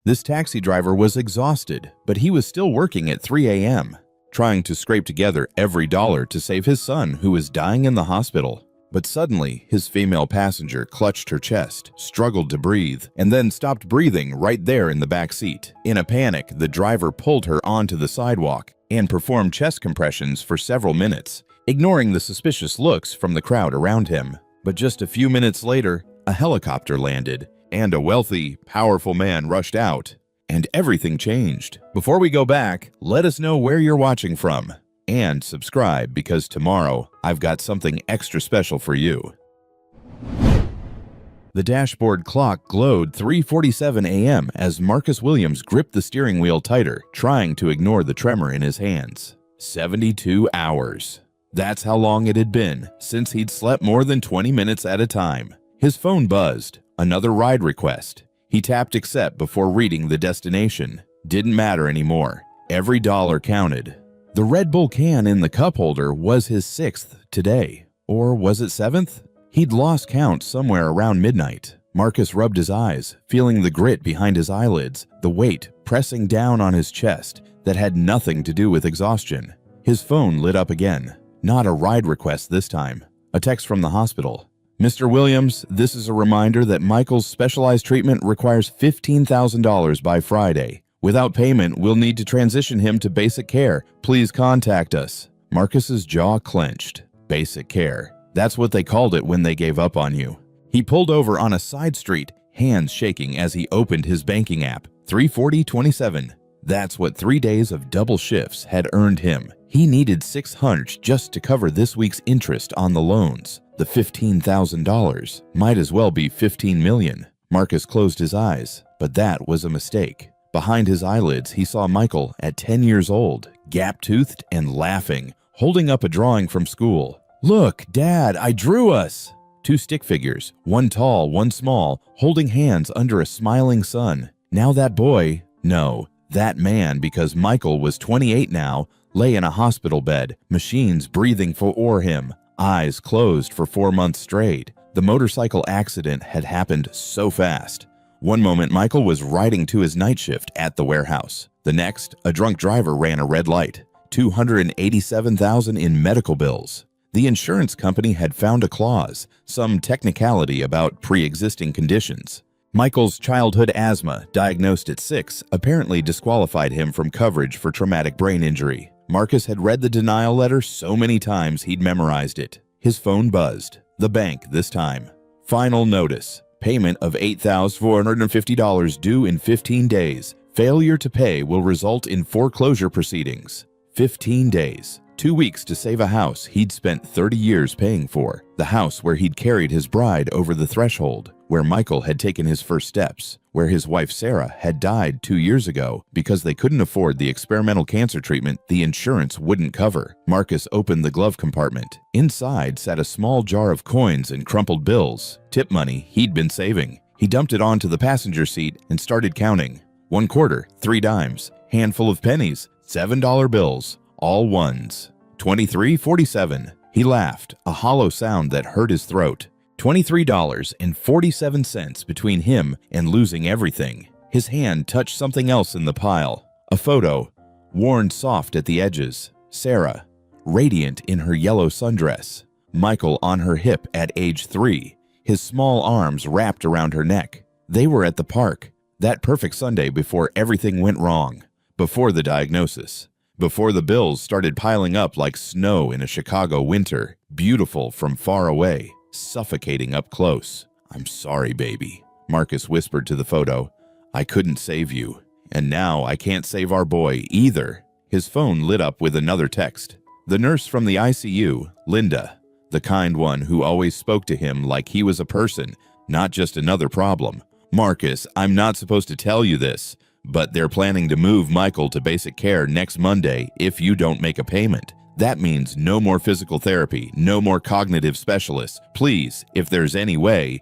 This taxi driver was exhausted, but he was still working at 3 a.m., trying to scrape together every dollar to save his son who was dying in the hospital. But suddenly, his female passenger clutched her chest, struggled to breathe, and then stopped breathing right there in the back seat. In a panic, the driver pulled her onto the sidewalk and performed chest compressions for several minutes, ignoring the suspicious looks from the crowd around him. But just a few minutes later, a helicopter landed, and a wealthy, powerful man rushed out, and everything changed. Before we go back, let us know where you're watching from, and subscribe because tomorrow I've got something extra special for you. The dashboard clock glowed 3:47 a.m. as Marcus Williams gripped the steering wheel tighter, trying to ignore the tremor in his hands. 72 hours. That's how long it had been since he'd slept more than 20 minutes at a time. His phone buzzed. Another ride request. He tapped accept before reading the destination. Didn't matter anymore. Every dollar counted. The Red Bull can in the cup holder was his 6th today. Or was it 7th? He'd lost count somewhere around midnight. Marcus rubbed his eyes, feeling the grit behind his eyelids, the weight pressing down on his chest that had nothing to do with exhaustion. His phone lit up again. Not a ride request this time. A text from the hospital. Mr. Williams, this is a reminder that Michael's specialized treatment requires $15,000 by Friday. Without payment, we'll need to transition him to basic care. Please contact us. Marcus's jaw clenched. Basic care. That's what they called it when they gave up on you. He pulled over on a side street, hands shaking as he opened his banking app. 340.27. That's what 3 days of double shifts had earned him. He needed $600 just to cover this week's interest on the loans. The $15,000 might as well be $15 million. Marcus closed his eyes, but that was a mistake. Behind his eyelids, he saw Michael at 10 years old, gap-toothed and laughing, holding up a drawing from school. Look, Dad, I drew us! 2 stick figures, one tall, one small, holding hands under a smiling sun. Now that boy, no, that man, because Michael was 28 now, lay in a hospital bed, machines breathing for him, eyes closed for 4 months straight. The motorcycle accident had happened so fast. One moment, Michael was riding to his night shift at the warehouse. The next, a drunk driver ran a red light. $287,000 in medical bills. The insurance company had found a clause, some technicality about pre-existing conditions. Michael's childhood asthma, diagnosed at 6, apparently disqualified him from coverage for traumatic brain injury. Marcus had read the denial letter so many times he'd memorized it. His phone buzzed. The bank this time. Final notice. Payment of $8,450 due in 15 days. Failure to pay will result in foreclosure proceedings. 15 days. 2 weeks to save a house he'd spent 30 years paying for. The house where he'd carried his bride over the threshold, where Michael had taken his first steps, where his wife Sarah had died 2 years ago because they couldn't afford the experimental cancer treatment the insurance wouldn't cover. Marcus opened the glove compartment. Inside sat a small jar of coins and crumpled bills, tip money he'd been saving. He dumped it onto the passenger seat and started counting. 1 quarter, 3 dimes, handful of pennies, $7 bills, all ones. 23.47. He laughed, a hollow sound that hurt his throat. $23.47 between him and losing everything. His hand touched something else in the pile. A photo, worn soft at the edges. Sarah, radiant in her yellow sundress. Michael on her hip at age 3, his small arms wrapped around her neck. They were at the park, that perfect Sunday before everything went wrong, before the diagnosis. Before the bills started piling up like snow in a Chicago winter, beautiful from far away, suffocating up close. I'm sorry, baby, Marcus whispered to the photo. I couldn't save you, and now I can't save our boy either. His phone lit up with another text. The nurse from the ICU, Linda, the kind one who always spoke to him like he was a person, not just another problem. Marcus, I'm not supposed to tell you this, but they're planning to move Michael to basic care next Monday if you don't make a payment. That means no more physical therapy, no more cognitive specialists. Please, if there's any way.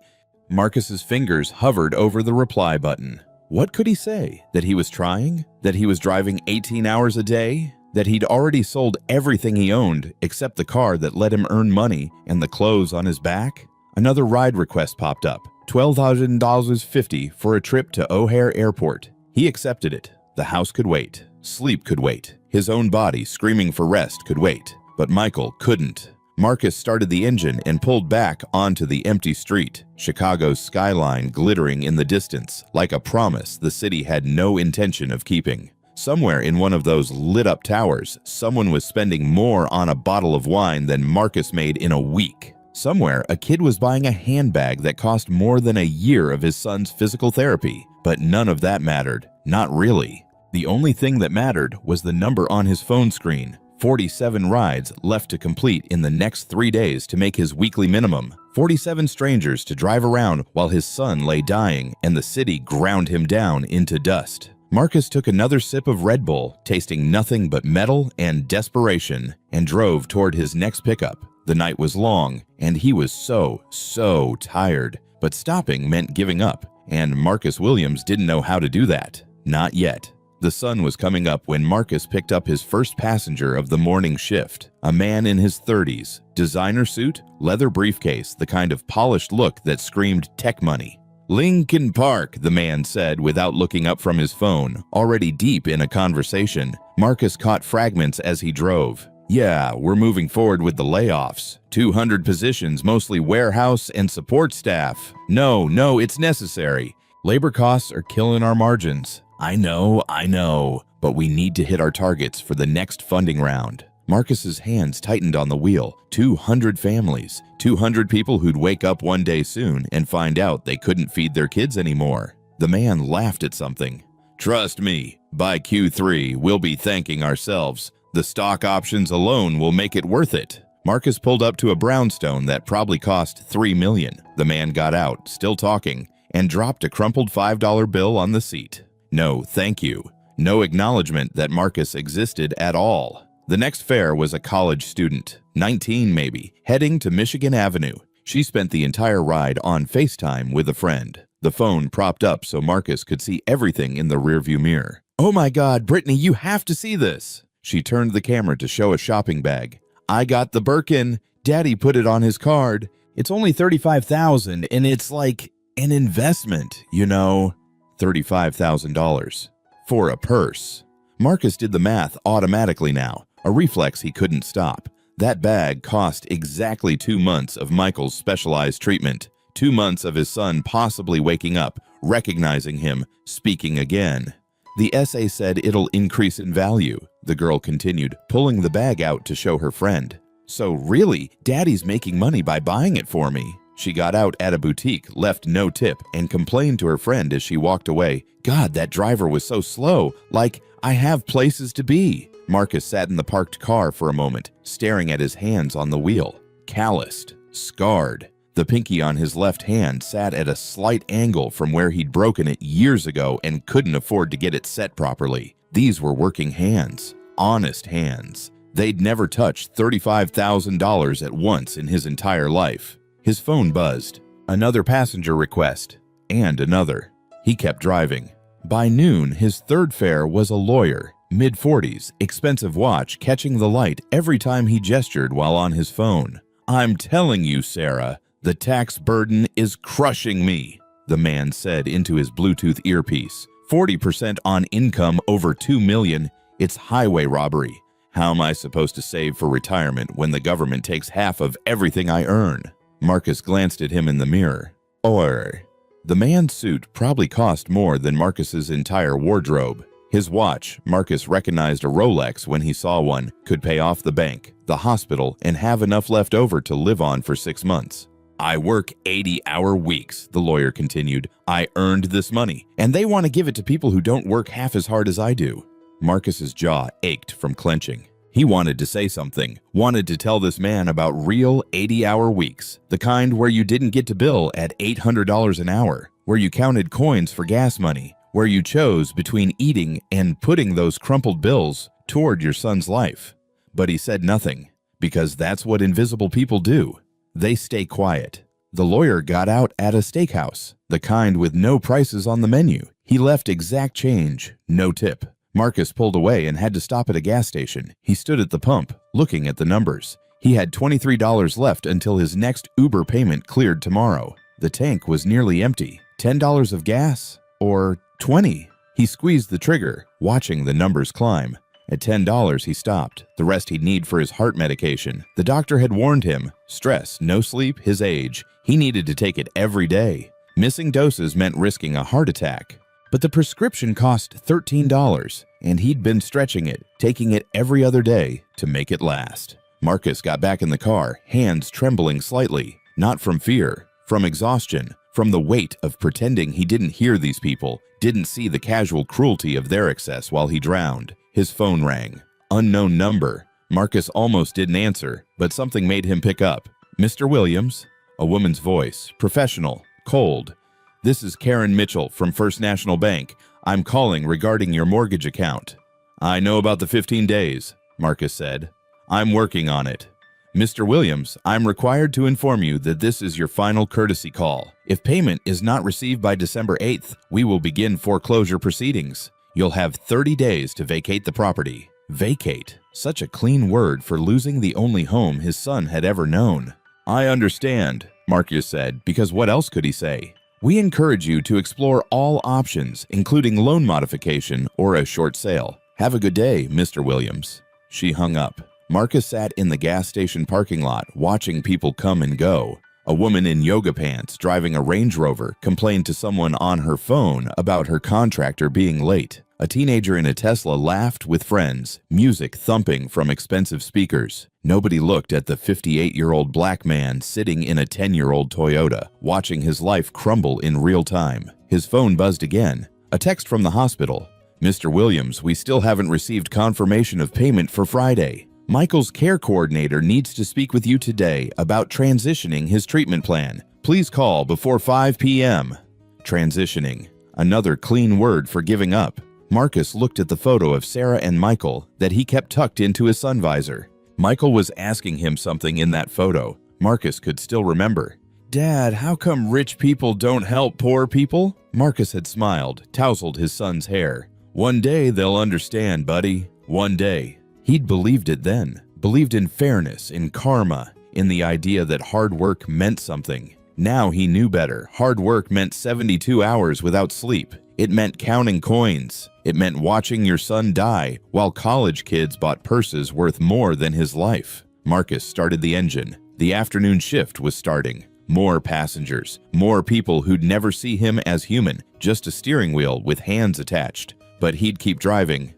Marcus's fingers hovered over the reply button. What could he say? That he was trying? That he was driving 18 hours a day? That he'd already sold everything he owned except the car that let him earn money and the clothes on his back? Another ride request popped up. $12,050 for a trip to O'Hare Airport. He accepted it. The house could wait. Sleep could wait. His own body screaming for rest could wait. But Michael couldn't. Marcus started the engine and pulled back onto the empty street, Chicago's skyline glittering in the distance like a promise the city had no intention of keeping. Somewhere in one of those lit-up towers, someone was spending more on a bottle of wine than Marcus made in a week. Somewhere, a kid was buying a handbag that cost more than a year of his son's physical therapy. But none of that mattered. Not really. The only thing that mattered was the number on his phone screen. 47 rides left to complete in the next 3 days to make his weekly minimum. 47 strangers to drive around while his son lay dying and the city ground him down into dust. Marcus took another sip of Red Bull, tasting nothing but metal and desperation, and drove toward his next pickup. The night was long, and he was so tired. But stopping meant giving up, and Marcus Williams didn't know how to do that. Not yet. The sun was coming up when Marcus picked up his first passenger of the morning shift, a man in his 30s, designer suit, leather briefcase, the kind of polished look that screamed tech money. "Lincoln Park," the man said without looking up from his phone, already deep in a conversation. Marcus caught fragments as he drove. "Yeah, we're moving forward with the layoffs. 200 positions, mostly warehouse and support staff. No, it's necessary. Labor costs are killing our margins. I know, but we need to hit our targets for the next funding round." Marcus's hands tightened on the wheel. 200 families, 200 people who'd wake up one day soon and find out they couldn't feed their kids anymore. The man laughed at something. "Trust me, by Q3, we'll be thanking ourselves. The stock options alone will make it worth it." Marcus pulled up to a brownstone that probably cost $3 million. The man got out, still talking, and dropped a crumpled $5 bill on the seat. No, thank you. No acknowledgement that Marcus existed at all. The next fare was a college student, 19 maybe, heading to Michigan Avenue. She spent the entire ride on FaceTime with a friend, the phone propped up so Marcus could see everything in the rearview mirror. "Oh my God, Brittany, you have to see this." She turned the camera to show a shopping bag. "I got the Birkin. Daddy put it on his card. It's only $35,000 and it's like an investment, you know." $35,000 for a purse. Marcus did the math automatically now, a reflex he couldn't stop. That bag cost exactly 2 months of Michael's specialized treatment, 2 months of his son possibly waking up, recognizing him, speaking again. "The essay said it'll increase in value," the girl continued, pulling the bag out to show her friend. "So really, Daddy's making money by buying it for me." She got out at a boutique, left no tip, and complained to her friend as she walked away. "God, that driver was so slow. Like, I have places to be." Marcus sat in the parked car for a moment, staring at his hands on the wheel. Calloused, scarred. The pinky on his left hand sat at a slight angle from where he'd broken it years ago and couldn't afford to get it set properly. These were working hands. Honest hands. They'd never touched $35,000 at once in his entire life. His phone buzzed. Another passenger request. And another. He kept driving. By noon, his third fare was a lawyer, mid-40s, expensive watch, catching the light every time he gestured while on his phone. "I'm telling you, Sarah, the tax burden is crushing me," the man said into his Bluetooth earpiece. 40% on income over $2 million. It's highway robbery. How am I supposed to save for retirement when the government takes half of everything I earn? Marcus glanced at him in the mirror. The man's suit probably cost more than Marcus's entire wardrobe. His watch, Marcus recognized a Rolex when he saw one, could pay off the bank, the hospital, and have enough left over to live on for 6 months. "I work 80-hour weeks," the lawyer continued. "I earned this money, and they want to give it to people who don't work half as hard as I do." Marcus's jaw ached from clenching. He wanted to say something, wanted to tell this man about real 80-hour weeks, the kind where you didn't get to bill at $800 an hour, where you counted coins for gas money, where you chose between eating and putting those crumpled bills toward your son's life. But he said nothing, because that's what invisible people do. They stay quiet. The lawyer got out at a steakhouse, the kind with no prices on the menu. He left exact change, no tip. Marcus pulled away and had to stop at a gas station. He stood at the pump, looking at the numbers. He had $23 left until his next Uber payment cleared tomorrow. The tank was nearly empty. $10 of gas? Or 20? He squeezed the trigger, watching the numbers climb. At $10, he stopped, the rest he'd need for his heart medication. The doctor had warned him, stress, no sleep, his age. He needed to take it every day. Missing doses meant risking a heart attack. But the prescription cost $13, and he'd been stretching it, taking it every other day to make it last. Marcus got back in the car, hands trembling slightly, not from fear, from exhaustion, from the weight of pretending he didn't hear these people, didn't see the casual cruelty of their excess while he drowned. His phone rang. Unknown number. Marcus almost didn't answer, but something made him pick up. "Mr. Williams?" A woman's voice, professional, cold. "This is Karen Mitchell from First National Bank. I'm calling regarding your mortgage account." "I know about the 15 days, Marcus said. "I'm working on it." "Mr. Williams, I'm required to inform you that this is your final courtesy call. If payment is not received by December 8th, we will begin foreclosure proceedings. You'll have 30 days to vacate the property." Vacate. Such a clean word for losing the only home his son had ever known. "I understand," Marcus said, because what else could he say? "We encourage you to explore all options, including loan modification or a short sale. Have a good day, Mr. Williams." She hung up. Marcus sat in the gas station parking lot, watching people come and go. A woman in yoga pants driving a Range Rover complained to someone on her phone about her contractor being late. A teenager in a Tesla laughed with friends, music thumping from expensive speakers. Nobody looked at the 58-year-old black man sitting in a 10-year-old Toyota, watching his life crumble in real time. His phone buzzed again. A text from the hospital. "Mr. Williams, we still haven't received confirmation of payment for Friday. Michael's care coordinator needs to speak with you today about transitioning his treatment plan. Please call before 5 p.m. Transitioning. Another clean word for giving up. Marcus looked at the photo of Sarah and Michael that he kept tucked into his sun visor. Michael was asking him something in that photo. Marcus could still remember. "Dad, how come rich people don't help poor people?" Marcus had smiled, tousled his son's hair. "One day they'll understand, buddy. One day." He'd believed it then, believed in fairness, in karma, in the idea that hard work meant something. Now he knew better. Hard work meant 72 hours without sleep. It meant counting coins. It meant watching your son die while college kids bought purses worth more than his life. Marcus started the engine. The afternoon shift was starting. More passengers, more people who'd never see him as human, just a steering wheel with hands attached. But he'd keep driving.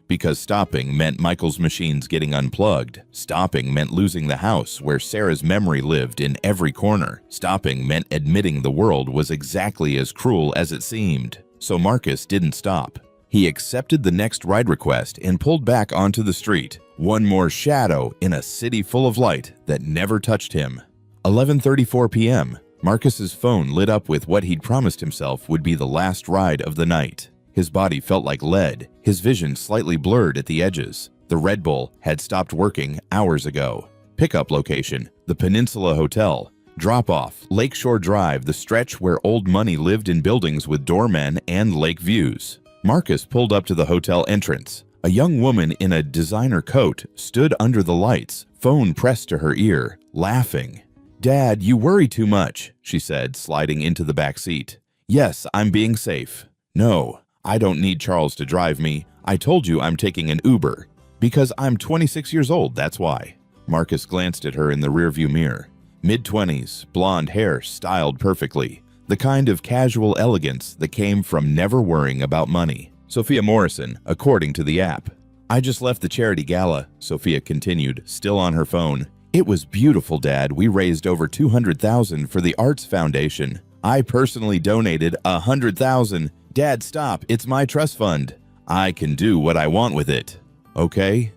Because stopping meant Michael's machines getting unplugged. Stopping meant losing the house where Sarah's memory lived in every corner. Stopping meant admitting the world was exactly as cruel as it seemed. So Marcus didn't stop. He accepted the next ride request and pulled back onto the street. One more shadow in a city full of light that never touched him. 11:34 p.m. Marcus's phone lit up with what he'd promised himself would be the last ride of the night. His body felt like lead, his vision slightly blurred at the edges. The Red Bull had stopped working hours ago. Pickup location, the Peninsula Hotel. Drop-off, Lakeshore Drive, the stretch where old money lived in buildings with doormen and lake views. Marcus pulled up to the hotel entrance. A young woman in a designer coat stood under the lights, phone pressed to her ear, laughing. "Dad, you worry too much," she said, sliding into the back seat. "Yes, I'm being safe." "No. I don't need Charles to drive me. I told you I'm taking an Uber." "Because I'm 26 years old, that's why." Marcus glanced at her in the rearview mirror. Mid-20s, blonde hair styled perfectly. The kind of casual elegance that came from never worrying about money. Sophia Morrison, according to the app. "I just left the charity gala," Sophia continued, still on her phone. "It was beautiful, Dad. We raised over $200,000 for the Arts Foundation. I personally donated $100,000. Dad, stop. It's my trust fund. I can do what I want with it. Okay?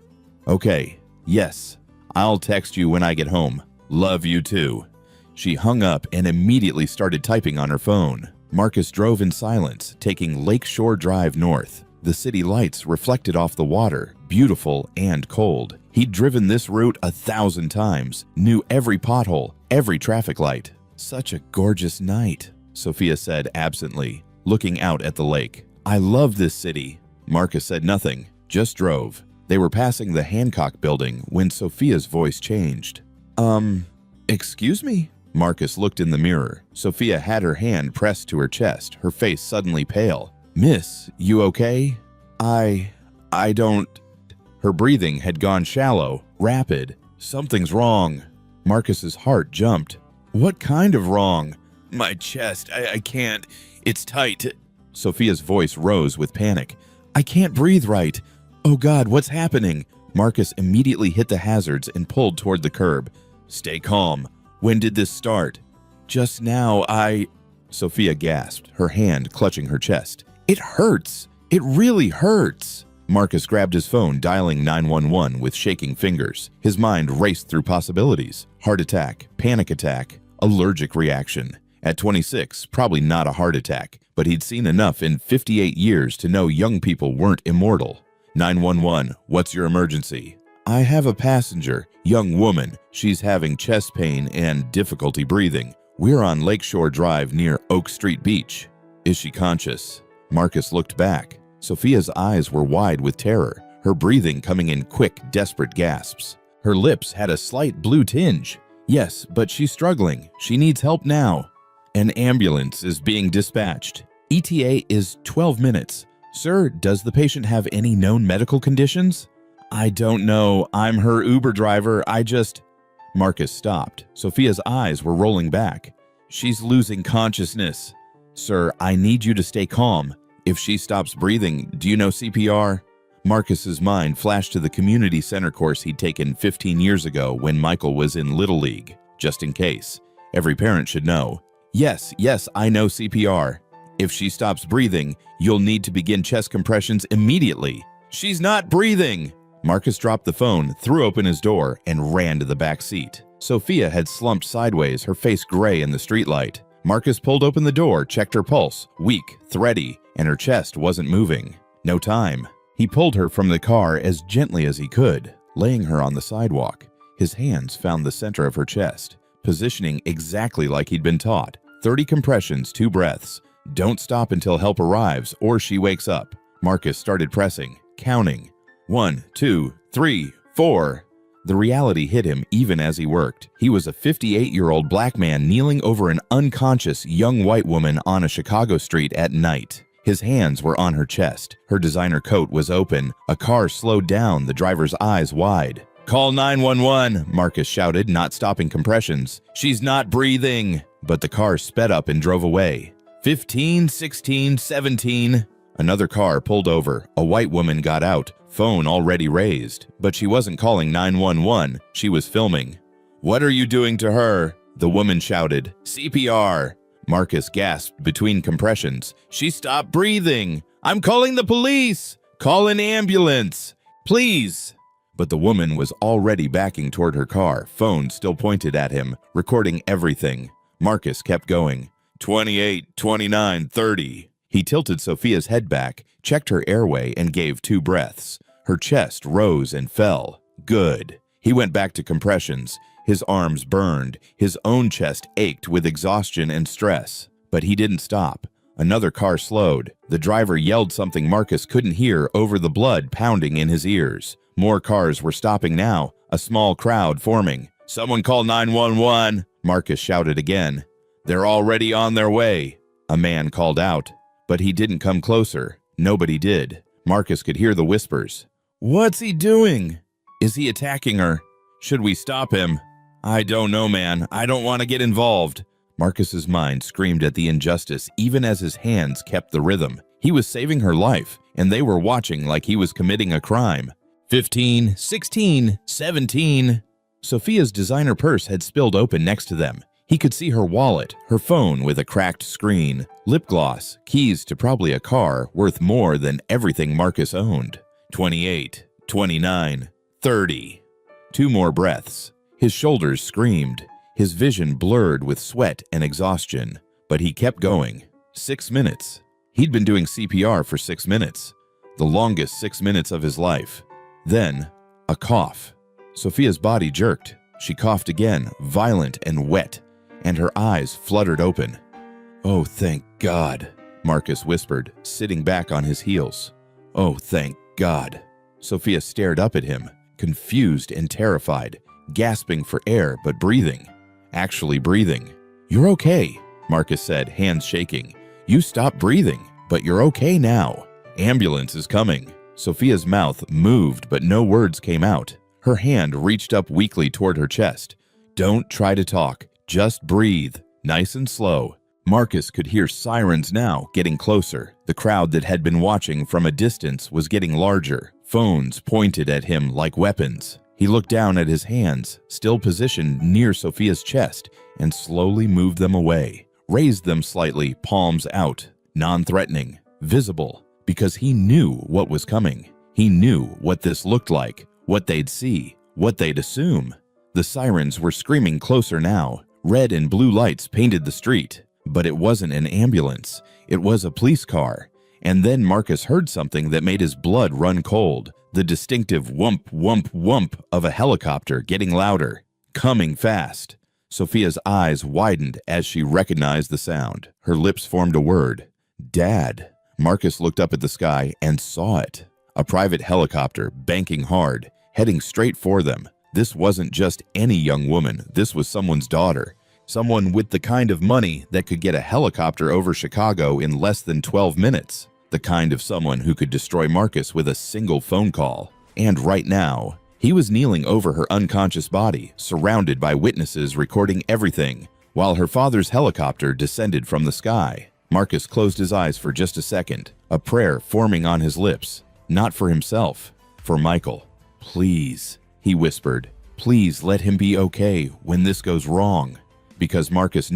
Okay. Yes. I'll text you when I get home. Love you too." She hung up and immediately started typing on her phone. Marcus drove in silence, taking Lakeshore Drive north. The city lights reflected off the water, beautiful and cold. He'd driven this route 1,000 times, knew every pothole, every traffic light. "Such a gorgeous night," Sophia said absently, looking out at the lake. "I love this city." Marcus said nothing, just drove. They were passing the Hancock building when Sophia's voice changed. Excuse me?" Marcus looked in the mirror. Sophia had her hand pressed to her chest, her face suddenly pale. Miss, you okay? I don't. Her breathing had gone shallow, rapid. Something's wrong. Marcus's heart jumped. What kind of wrong? My chest, I can't. It's tight. Sophia's voice rose with panic. I can't breathe right. Oh God, what's happening? Marcus immediately hit the hazards and pulled toward the curb. Stay calm. When did this start? Just now, Sophia gasped, her hand clutching her chest. It hurts. It really hurts. Marcus grabbed his phone, dialing 911 with shaking fingers. His mind raced through possibilities. Heart attack, panic attack, allergic reaction. At 26, probably not a heart attack, but he'd seen enough in 58 years to know young people weren't immortal. 911, what's your emergency? I have a passenger, young woman. She's having chest pain and difficulty breathing. We're on Lakeshore Drive near Oak Street Beach. Is she conscious? Marcus looked back. Sophia's eyes were wide with terror, her breathing coming in quick, desperate gasps. Her lips had a slight blue tinge. Yes, but she's struggling. She needs help now. An ambulance is being dispatched. ETA is 12 minutes. Sir, does the patient have any known medical conditions? I don't know. I'm her Uber driver. Marcus stopped. Sophia's eyes were rolling back. She's losing consciousness. Sir, I need you to stay calm. If she stops breathing, do you know CPR? Marcus's mind flashed to the community center course he'd taken 15 years ago when Michael was in Little League. Just in case. Every parent should know. Yes, I know CPR. If she stops breathing, you'll need to begin chest compressions immediately. She's not breathing! Marcus dropped the phone, threw open his door, and ran to the back seat. Sophia had slumped sideways, her face gray in the streetlight. Marcus pulled open the door, checked her pulse, weak, thready, and her chest wasn't moving. No time. He pulled her from the car as gently as he could, laying her on the sidewalk. His hands found the center of her chest, positioning exactly like he'd been taught. 30 compressions, 2 breaths. Don't stop until help arrives or she wakes up. Marcus started pressing, counting. 1, 2, 3, 4. The reality hit him even as he worked. He was a 58-year-old black man kneeling over an unconscious young white woman on a Chicago street at night. His hands were on her chest. Her designer coat was open. A car slowed down, the driver's eyes wide. Call 911, Marcus shouted, not stopping compressions. She's not breathing. But the car sped up and drove away. 15, 16, 17. Another car pulled over. A white woman got out, phone already raised. But she wasn't calling 911, she was filming. What are you doing to her? The woman shouted. CPR. Marcus gasped between compressions. She stopped breathing. I'm calling the police. Call an ambulance. Please. But the woman was already backing toward her car, phone still pointed at him, recording everything. Marcus kept going. 28, 29, 30. He tilted Sophia's head back, checked her airway, and gave 2 breaths. Her chest rose and fell. Good. He went back to compressions. His arms burned. His own chest ached with exhaustion and stress. But he didn't stop. Another car slowed. The driver yelled something Marcus couldn't hear over the blood pounding in his ears. More cars were stopping now, a small crowd forming. Someone call 911, Marcus shouted again. They're already on their way, a man called out. But he didn't come closer. Nobody did. Marcus could hear the whispers. What's he doing? Is he attacking her? Should we stop him? I don't know, man. I don't want to get involved. Marcus's mind screamed at the injustice even as his hands kept the rhythm. He was saving her life, and they were watching like he was committing a crime. 15, 16, 17. Sophia's designer purse had spilled open next to them. He could see her wallet, her phone with a cracked screen, lip gloss, keys to probably a car worth more than everything Marcus owned. 28, 29, 30. 2 more breaths. His shoulders screamed, his vision blurred with sweat and exhaustion. But he kept going. 6 minutes. He'd been doing CPR for 6 minutes, the longest 6 minutes of his life. Then, a cough. Sophia's body jerked. She coughed again, violent and wet, and her eyes fluttered open. Oh, thank God, Marcus whispered, sitting back on his heels. Oh, thank God. Sophia stared up at him, confused and terrified, gasping for air but breathing. Actually breathing. You're okay, Marcus said, hands shaking. You stopped breathing. But you're okay now. Ambulance is coming." Sophia's mouth moved, but no words came out. Her hand reached up weakly toward her chest. "Don't try to talk. Just breathe. Nice and slow." Marcus could hear sirens now, getting closer. The crowd that had been watching from a distance was getting larger. Phones pointed at him like weapons. He looked down at his hands, still positioned near Sophia's chest, and slowly moved them away. Raised them slightly, palms out, non-threatening, visible, because he knew what was coming. He knew what this looked like, what they'd see, what they'd assume. The sirens were screaming closer now. Red and blue lights painted the street. But it wasn't an ambulance. It was a police car. And then Marcus heard something that made his blood run cold. The distinctive whump, whump, whump of a helicopter getting louder, coming fast. Sophia's eyes widened as she recognized the sound. Her lips formed a word. "Dad." Marcus looked up at the sky and saw it. A private helicopter, banking hard, heading straight for them. This wasn't just any young woman. This was someone's daughter. Someone with the kind of money that could get a helicopter over Chicago in less than 12 minutes. The kind of someone who could destroy Marcus with a single phone call. And right now, he was kneeling over her unconscious body, surrounded by witnesses recording everything, while her father's helicopter descended from the sky. Marcus closed his eyes for just a second, a prayer forming on his lips. Not for himself, for Michael. "Please," he whispered, "please let him be okay when this goes wrong." Because Marcus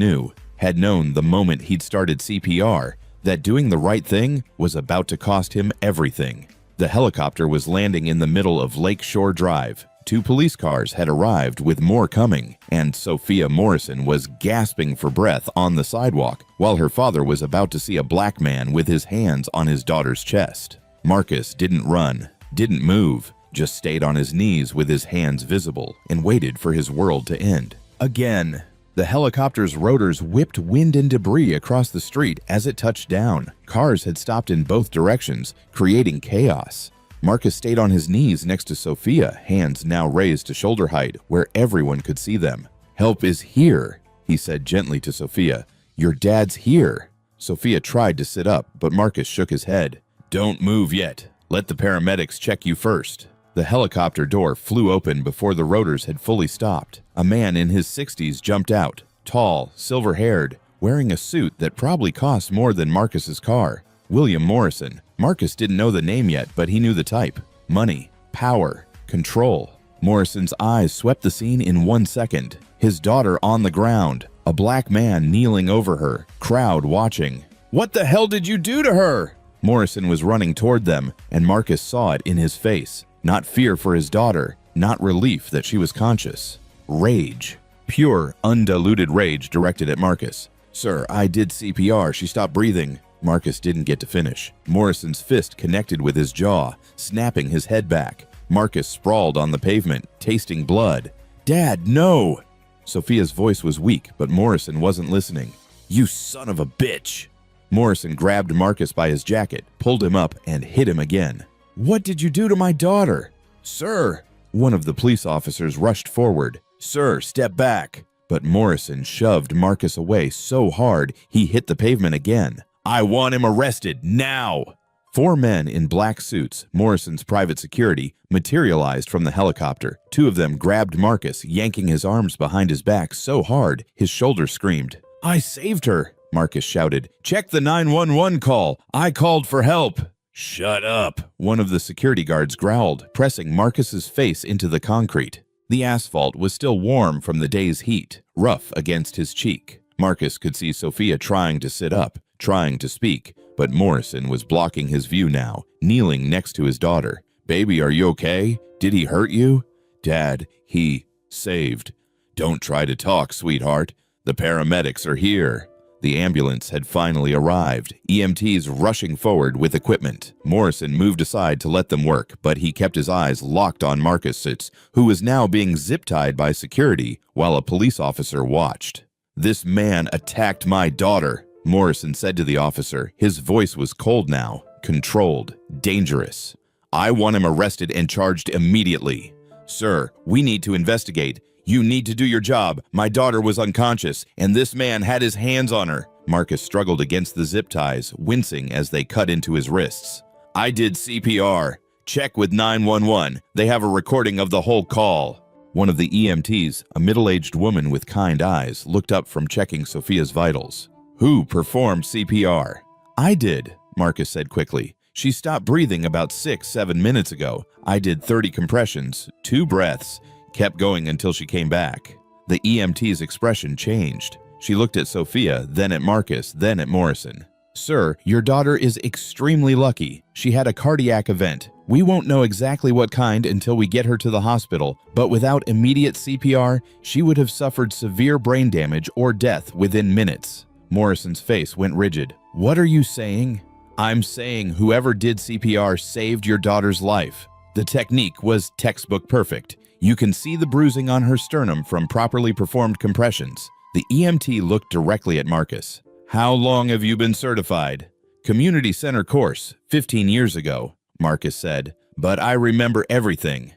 had known the moment he'd started CPR, that doing the right thing was about to cost him everything. The helicopter was landing in the middle of Lakeshore Drive. 2 police cars had arrived with more coming, and Sophia Morrison was gasping for breath on the sidewalk while her father was about to see a black man with his hands on his daughter's chest. Marcus didn't run, didn't move, just stayed on his knees with his hands visible and waited for his world to end. Again. The helicopter's rotors whipped wind and debris across the street as it touched down. Cars had stopped in both directions, creating chaos. Marcus stayed on his knees next to Sophia, hands now raised to shoulder height, where everyone could see them. "Help is here," he said gently to Sophia. "Your dad's here." Sophia tried to sit up, but Marcus shook his head. "Don't move yet. Let the paramedics check you first." The helicopter door flew open before the rotors had fully stopped. A man in his 60s jumped out, tall, silver-haired, wearing a suit that probably cost more than Marcus's car. William Morrison. Marcus didn't know the name yet, but he knew the type. Money, power, control. Morrison's eyes swept the scene in 1 second. His daughter on the ground, a black man kneeling over her, crowd watching. "What the hell did you do to her?" Morrison was running toward them, and Marcus saw it in his face. Not fear for his daughter, not relief that she was conscious. Rage. Pure, undiluted rage directed at Marcus. "Sir, I did CPR. She stopped breathing." Marcus didn't get to finish. Morrison's fist connected with his jaw, snapping his head back. Marcus sprawled on the pavement, tasting blood. "Dad, no!" Sophia's voice was weak, but Morrison wasn't listening. "You son of a bitch!" Morrison grabbed Marcus by his jacket, pulled him up, and hit him again. "What did you do to my daughter?" "Sir!" One of the police officers rushed forward. "Sir, step back!" But Morrison shoved Marcus away so hard he hit the pavement again. "I want him arrested, now!" 4 men in black suits, Morrison's private security, materialized from the helicopter. 2 of them grabbed Marcus, yanking his arms behind his back so hard his shoulders screamed. "I saved her!" Marcus shouted. "Check the 911 call! I called for help!" "Shut up!" One of the security guards growled, pressing Marcus's face into the concrete. The asphalt was still warm from the day's heat, rough against his cheek. Marcus could see Sophia trying to sit up, trying to speak, but Morrison was blocking his view now, kneeling next to his daughter. "Baby, are you okay? Did he hurt you?" "Dad, he saved." "Don't try to talk, sweetheart. The paramedics are here." The ambulance had finally arrived, EMTs rushing forward with equipment. Morrison moved aside to let them work, but he kept his eyes locked on Marcus, who was now being zip-tied by security while a police officer watched. "This man attacked my daughter," Morrison said to the officer. His voice was cold now, controlled, dangerous. "I want him arrested and charged immediately." "Sir, we need to investigate. You need to do your job. My daughter was unconscious, and this man had his hands on her." Marcus struggled against the zip ties, wincing as they cut into his wrists. "I did CPR. Check with 911. They have a recording of the whole call." One of the EMTs, a middle-aged woman with kind eyes, looked up from checking Sophia's vitals. "Who performed CPR?" "I did," Marcus said quickly. "She stopped breathing about 6-7 minutes ago. I did 30 compressions, 2 breaths, kept going until she came back." The EMT's expression changed. She looked at Sophia, then at Marcus, then at Morrison. "Sir, your daughter is extremely lucky. She had a cardiac event. We won't know exactly what kind until we get her to the hospital, but without immediate CPR, she would have suffered severe brain damage or death within minutes." Morrison's face went rigid. "What are you saying?" "I'm saying whoever did CPR saved your daughter's life. The technique was textbook perfect. You can see the bruising on her sternum from properly performed compressions." The EMT looked directly at Marcus. "How long have you been certified?" "Community center course, 15 years ago," Marcus said, "but I remember everything."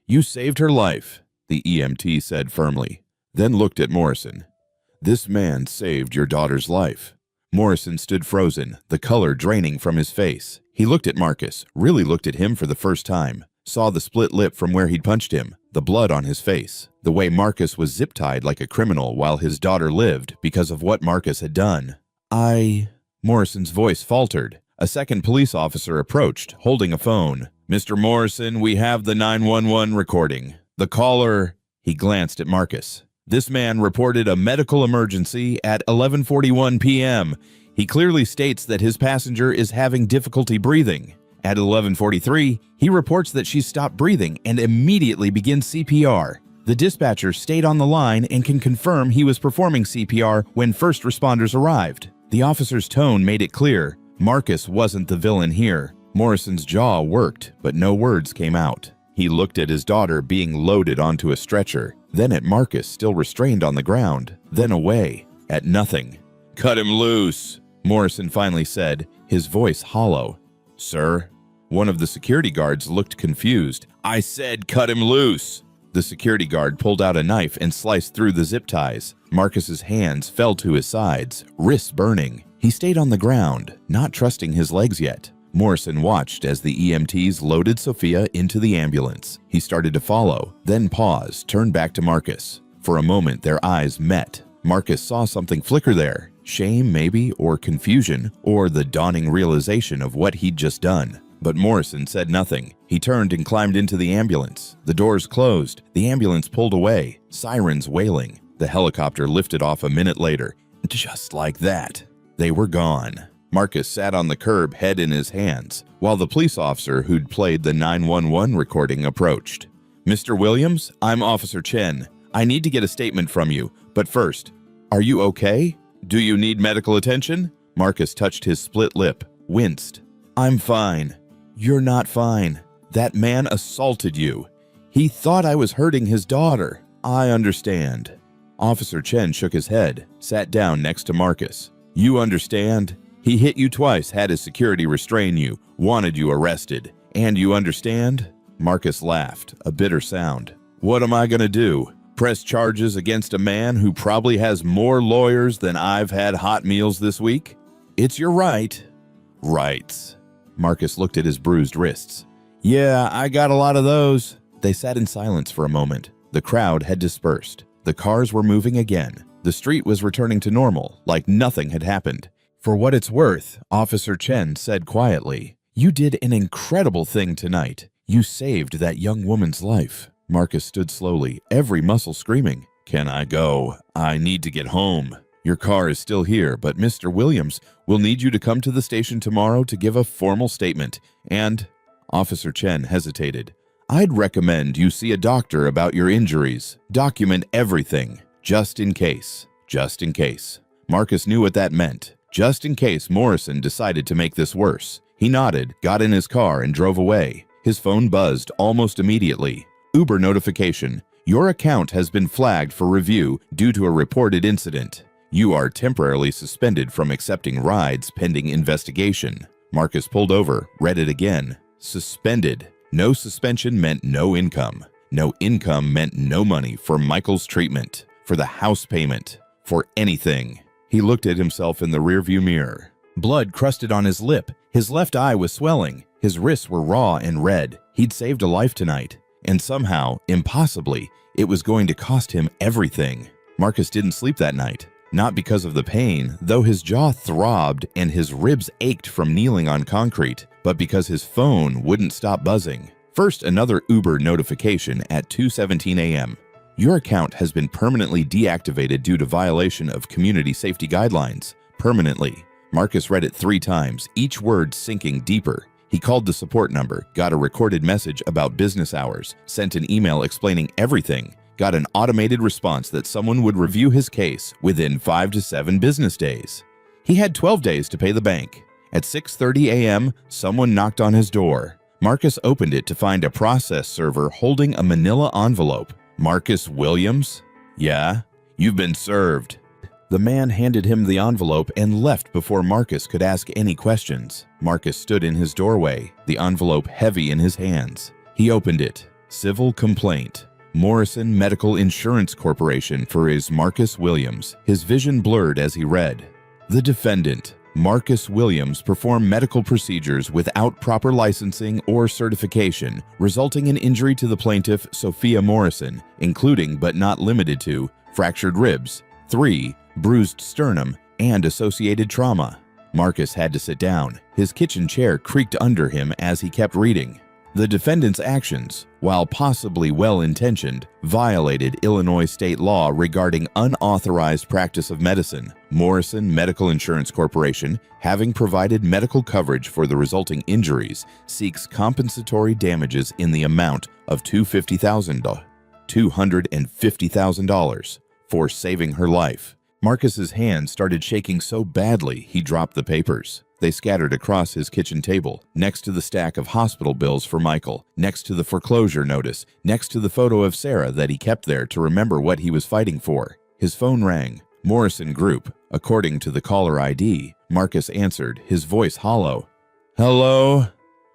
"You saved her life," the EMT said firmly, then looked at Morrison. "This man saved your daughter's life." Morrison stood frozen, the color draining from his face. He looked at Marcus, really looked at him for the first time, saw the split lip from where he'd punched him, the blood on his face, the way Marcus was zip-tied like a criminal while his daughter lived because of what Marcus had done. Morrison's voice faltered. A second police officer approached, holding a phone. "Mr. Morrison, we have the 911 recording. The caller—" He glanced at Marcus. "This man reported a medical emergency at 11:41 p.m. He clearly states that his passenger is having difficulty breathing. At 11:43, he reports that she stopped breathing and immediately begins CPR. The dispatcher stayed on the line and can confirm he was performing CPR when first responders arrived." The officer's tone made it clear Marcus wasn't the villain here. Morrison's jaw worked, but no words came out. He looked at his daughter being loaded onto a stretcher, then at Marcus still restrained on the ground, then away, at nothing. "Cut him loose," Morrison finally said, his voice hollow. "Sir?" One of the security guards looked confused. "I said cut him loose." The security guard pulled out a knife and sliced through the zip ties. Marcus's hands fell to his sides, wrists burning. He stayed on the ground, not trusting his legs yet. Morrison watched as the EMTs loaded Sophia into the ambulance. He started to follow, then paused, turned back to Marcus. For a moment, their eyes met. Marcus saw something flicker there. Shame, maybe, or confusion, or the dawning realization of what he'd just done. But Morrison said nothing. He turned and climbed into the ambulance. The doors closed. The ambulance pulled away, sirens wailing. The helicopter lifted off a minute later. Just like that, they were gone. Marcus sat on the curb, head in his hands, while the police officer who'd played the 911 recording approached. "Mr. Williams, I'm Officer Chen. I need to get a statement from you, but first, are you okay? Do you need medical attention?" Marcus touched his split lip, winced. "I'm fine." "You're not fine. That man assaulted you. He thought I was hurting his daughter." "I understand." Officer Chen shook his head, sat down next to Marcus. "You understand? He hit you twice, had his security restrain you, wanted you arrested. And you understand?" Marcus laughed, a bitter sound. "What am I gonna do? Press charges against a man who probably has more lawyers than I've had hot meals this week? It's your right." "Rights." Marcus looked at his bruised wrists. "Yeah, I got a lot of those." They sat in silence for a moment. The crowd had dispersed. The cars were moving again. The street was returning to normal, like nothing had happened. "For what it's worth," Officer Chen said quietly, "you did an incredible thing tonight. You saved that young woman's life." Marcus stood slowly, every muscle screaming. "Can I go? I need to get home." "Your car is still here, but Mr. Williams will need you to come to the station tomorrow to give a formal statement. And," Officer Chen hesitated, "I'd recommend you see a doctor about your injuries. Document everything, just in case. Just in case." Marcus knew what that meant. Just in case Morrison decided to make this worse. He nodded, got in his car, and drove away. His phone buzzed almost immediately. Uber notification. "Your account has been flagged for review due to a reported incident. You are temporarily suspended from accepting rides pending investigation." Marcus pulled over, read it again. Suspended. No suspension meant no income. No income meant no money for Michael's treatment, for the house payment, for anything. He looked at himself in the rearview mirror. Blood crusted on his lip. His left eye was swelling. His wrists were raw and red. He'd saved a life tonight. And somehow, impossibly, it was going to cost him everything. Marcus didn't sleep that night. Not because of the pain, though his jaw throbbed and his ribs ached from kneeling on concrete, but because his phone wouldn't stop buzzing. First, another Uber notification at 2:17 a.m. Your account has been permanently deactivated due to violation of community safety guidelines. Permanently. Marcus read it 3 times, each word sinking deeper. He called the support number, got a recorded message about business hours, sent an email explaining everything, got an automated response that someone would review his case within 5 to 7 business days. He had 12 days to pay the bank. At 6:30 a.m., someone knocked on his door. Marcus opened it to find a process server holding a manila envelope. Marcus Williams? Yeah, you've been served. The man handed him the envelope and left before Marcus could ask any questions. Marcus stood in his doorway, the envelope heavy in his hands. He opened it. Civil complaint. Morrison Medical Insurance Corporation for his Marcus Williams. His vision blurred as he read. The defendant, Marcus Williams, performed medical procedures without proper licensing or certification, resulting in injury to the plaintiff, Sophia Morrison, including but not limited to fractured ribs, 3, bruised sternum, and associated trauma. Marcus had to sit down. His kitchen chair creaked under him as he kept reading. The defendant's actions, while possibly well-intentioned, violated Illinois state law regarding unauthorized practice of medicine. Morrison Medical Insurance Corporation, having provided medical coverage for the resulting injuries, seeks compensatory damages in the amount of $250,000 for saving her life. Marcus's hands started shaking so badly he dropped the papers. They scattered across his kitchen table, next to the stack of hospital bills for Michael, next to the foreclosure notice, next to the photo of Sarah that he kept there to remember what he was fighting for. His phone rang. Morrison Group. According to the caller ID, Marcus answered, his voice hollow. Hello?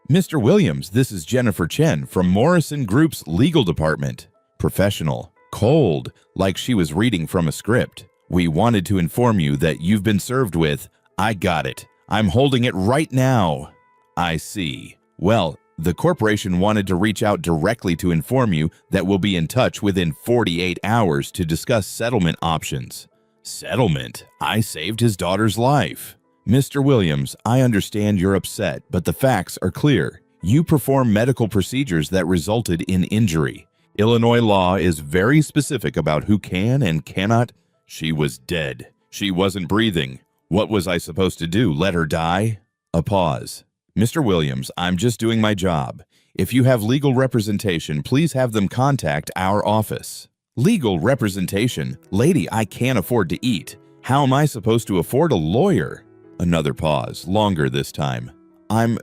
Mr. Williams, this is Jennifer Chen from Morrison Group's legal department. Professional. Cold, like she was reading from a script. We wanted to inform you that you've been served with, I got it. I'm holding it right now. I see. Well, the corporation wanted to reach out directly to inform you that we'll be in touch within 48 hours to discuss settlement options. Settlement? I saved his daughter's life. Mr. Williams, I understand you're upset, but the facts are clear. You performed medical procedures that resulted in injury. Illinois law is very specific about who can and cannot. She was dead. She wasn't breathing. What was I supposed to do? Let her die? A pause. Mr. Williams, I'm just doing my job. If you have legal representation, please have them contact our office. Legal representation? Lady, I can't afford to eat. How am I supposed to afford a lawyer? Another pause, longer this time. I'm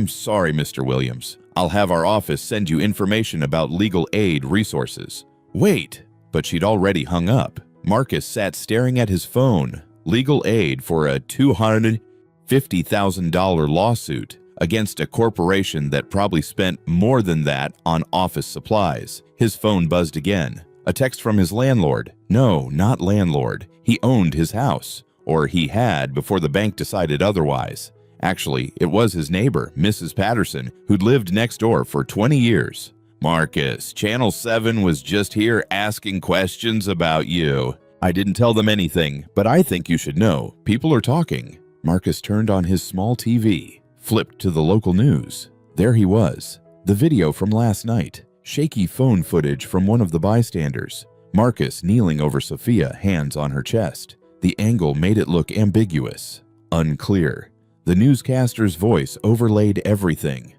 sorry, Mr. Williams. I'll have our office send you information about legal aid resources. Wait, but she'd already hung up. Marcus sat staring at his phone. Legal aid for a $250,000 lawsuit against a corporation that probably spent more than that on office supplies. His phone buzzed again. A text from his landlord. No, not landlord. He owned his house. Or he had before the bank decided otherwise. Actually, it was his neighbor, Mrs. Patterson, who'd lived next door for 20 years. Marcus, Channel 7 was just here asking questions about you. I didn't tell them anything, but I think you should know. People are talking. Marcus turned on his small TV, flipped to the local news. There he was. The video from last night. Shaky phone footage from one of the bystanders. Marcus kneeling over Sophia, hands on her chest. The angle made it look ambiguous, unclear. The newscaster's voice overlaid everything.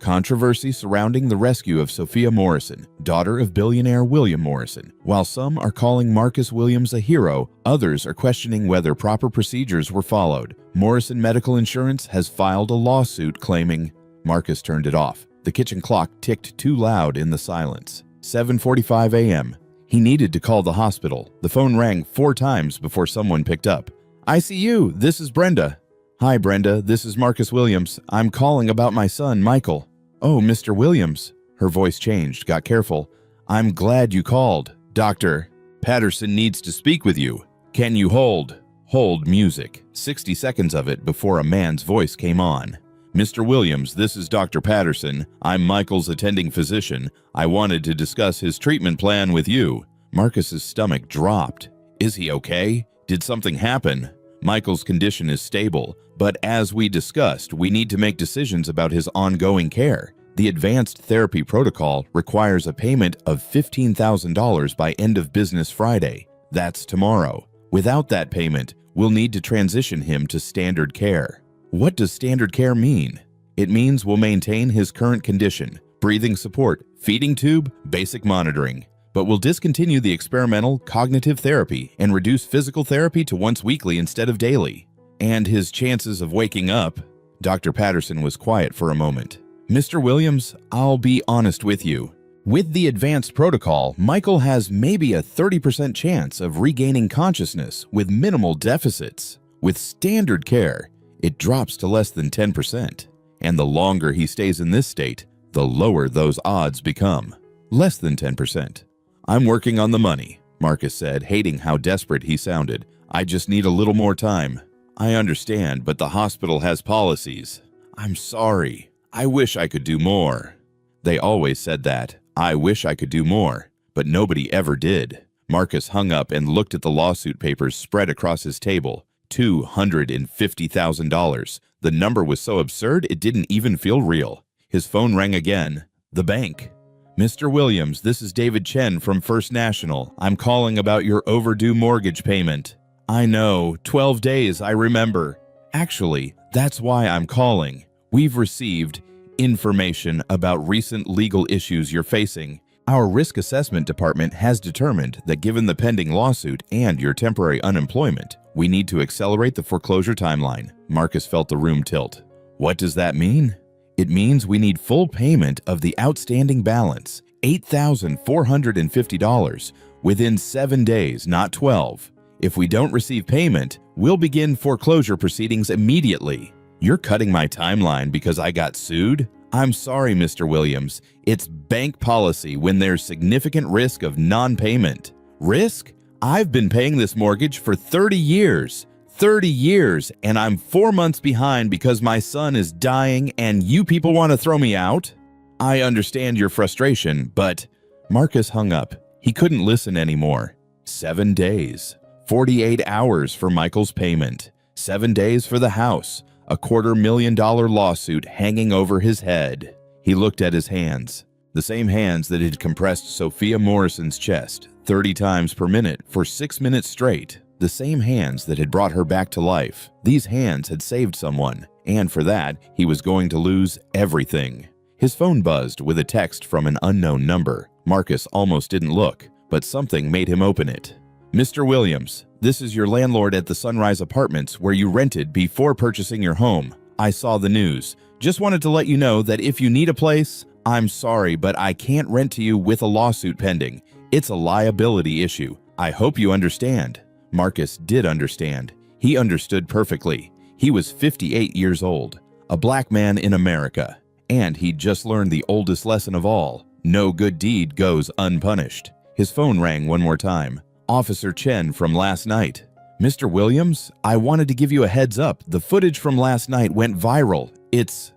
Controversy surrounding the rescue of Sophia Morrison, daughter of billionaire William Morrison. While some are calling Marcus Williams a hero, others are questioning whether proper procedures were followed. Morrison Medical Insurance has filed a lawsuit claiming... Marcus turned it off. The kitchen clock ticked too loud in the silence. 7:45 a.m. He needed to call the hospital. The phone rang 4 times before someone picked up. ICU, this is Brenda. Hi, Brenda, this is Marcus Williams. I'm calling about my son, Michael. Oh, Mr. Williams. Her voice changed, got careful. I'm glad you called. Dr. Patterson needs to speak with you. Can you hold? Hold music, 60 seconds of it before a man's voice came on. Mr. Williams, this is Dr. Patterson. I'm Michael's attending physician. I wanted to discuss his treatment plan with you. Marcus's stomach dropped. Is he okay? Did something happen? Michael's condition is stable, but as we discussed, we need to make decisions about his ongoing care. The advanced therapy protocol requires a payment of $15,000 by end of business Friday. That's tomorrow. Without that payment, we'll need to transition him to standard care. What does standard care mean? It means we'll maintain his current condition, breathing support, feeding tube, basic monitoring. But we'll discontinue the experimental cognitive therapy and reduce physical therapy to once weekly instead of daily. And his chances of waking up. Dr. Patterson was quiet for a moment. Mr. Williams, I'll be honest with you. With the advanced protocol, Michael has maybe a 30% chance of regaining consciousness with minimal deficits. With standard care, it drops to less than 10%. And the longer he stays in this state, the lower those odds become. Less than 10%. I'm working on the money, Marcus said, hating how desperate he sounded. I just need a little more time. I understand, but the hospital has policies. I'm sorry. I wish I could do more. They always said that. I wish I could do more, but nobody ever did. Marcus hung up and looked at the lawsuit papers spread across his table. $250,000. The number was so absurd it didn't even feel real. His phone rang again. The bank. Mr. Williams, this is David Chen from First National. I'm calling about your overdue mortgage payment. I know, 12 days, I remember. Actually, that's why I'm calling. We've received information about recent legal issues you're facing. Our risk assessment department has determined that given the pending lawsuit and your temporary unemployment, we need to accelerate the foreclosure timeline. Marcus felt the room tilt. What does that mean? It means we need full payment of the outstanding balance, $8,450, within 7 days, not 12. If we don't receive payment, we'll begin foreclosure proceedings immediately. You're cutting my timeline because I got sued? I'm sorry, Mr. Williams. It's bank policy when there's significant risk of non-payment. Risk? I've been paying this mortgage for 30 years. 30 years, and I'm 4 months behind because my son is dying and you people want to throw me out? I understand your frustration, but Marcus hung up. He couldn't listen anymore. 7 days. 48 hours for Michael's payment. 7 days for the house. A $250,000 lawsuit hanging over his head. He looked at his hands. The same hands that had compressed Sophia Morrison's chest 30 times per minute for 6 minutes straight. The same hands that had brought her back to life. These hands had saved someone, and for that, he was going to lose everything. His phone buzzed with a text from an unknown number. Marcus almost didn't look, but something made him open it. Mr. Williams, this is your landlord at the Sunrise Apartments where you rented before purchasing your home. I saw the news. Just wanted to let you know that if you need a place, I'm sorry, but I can't rent to you with a lawsuit pending. It's a liability issue. I hope you understand. Marcus did understand. He understood perfectly. He was 58 years old, a black man in America, and he'd just learned the oldest lesson of all. No good deed goes unpunished. His phone rang one more time. Officer Chen from last night. Mr. Williams, I wanted to give you a heads up. The footage from last night went viral. It's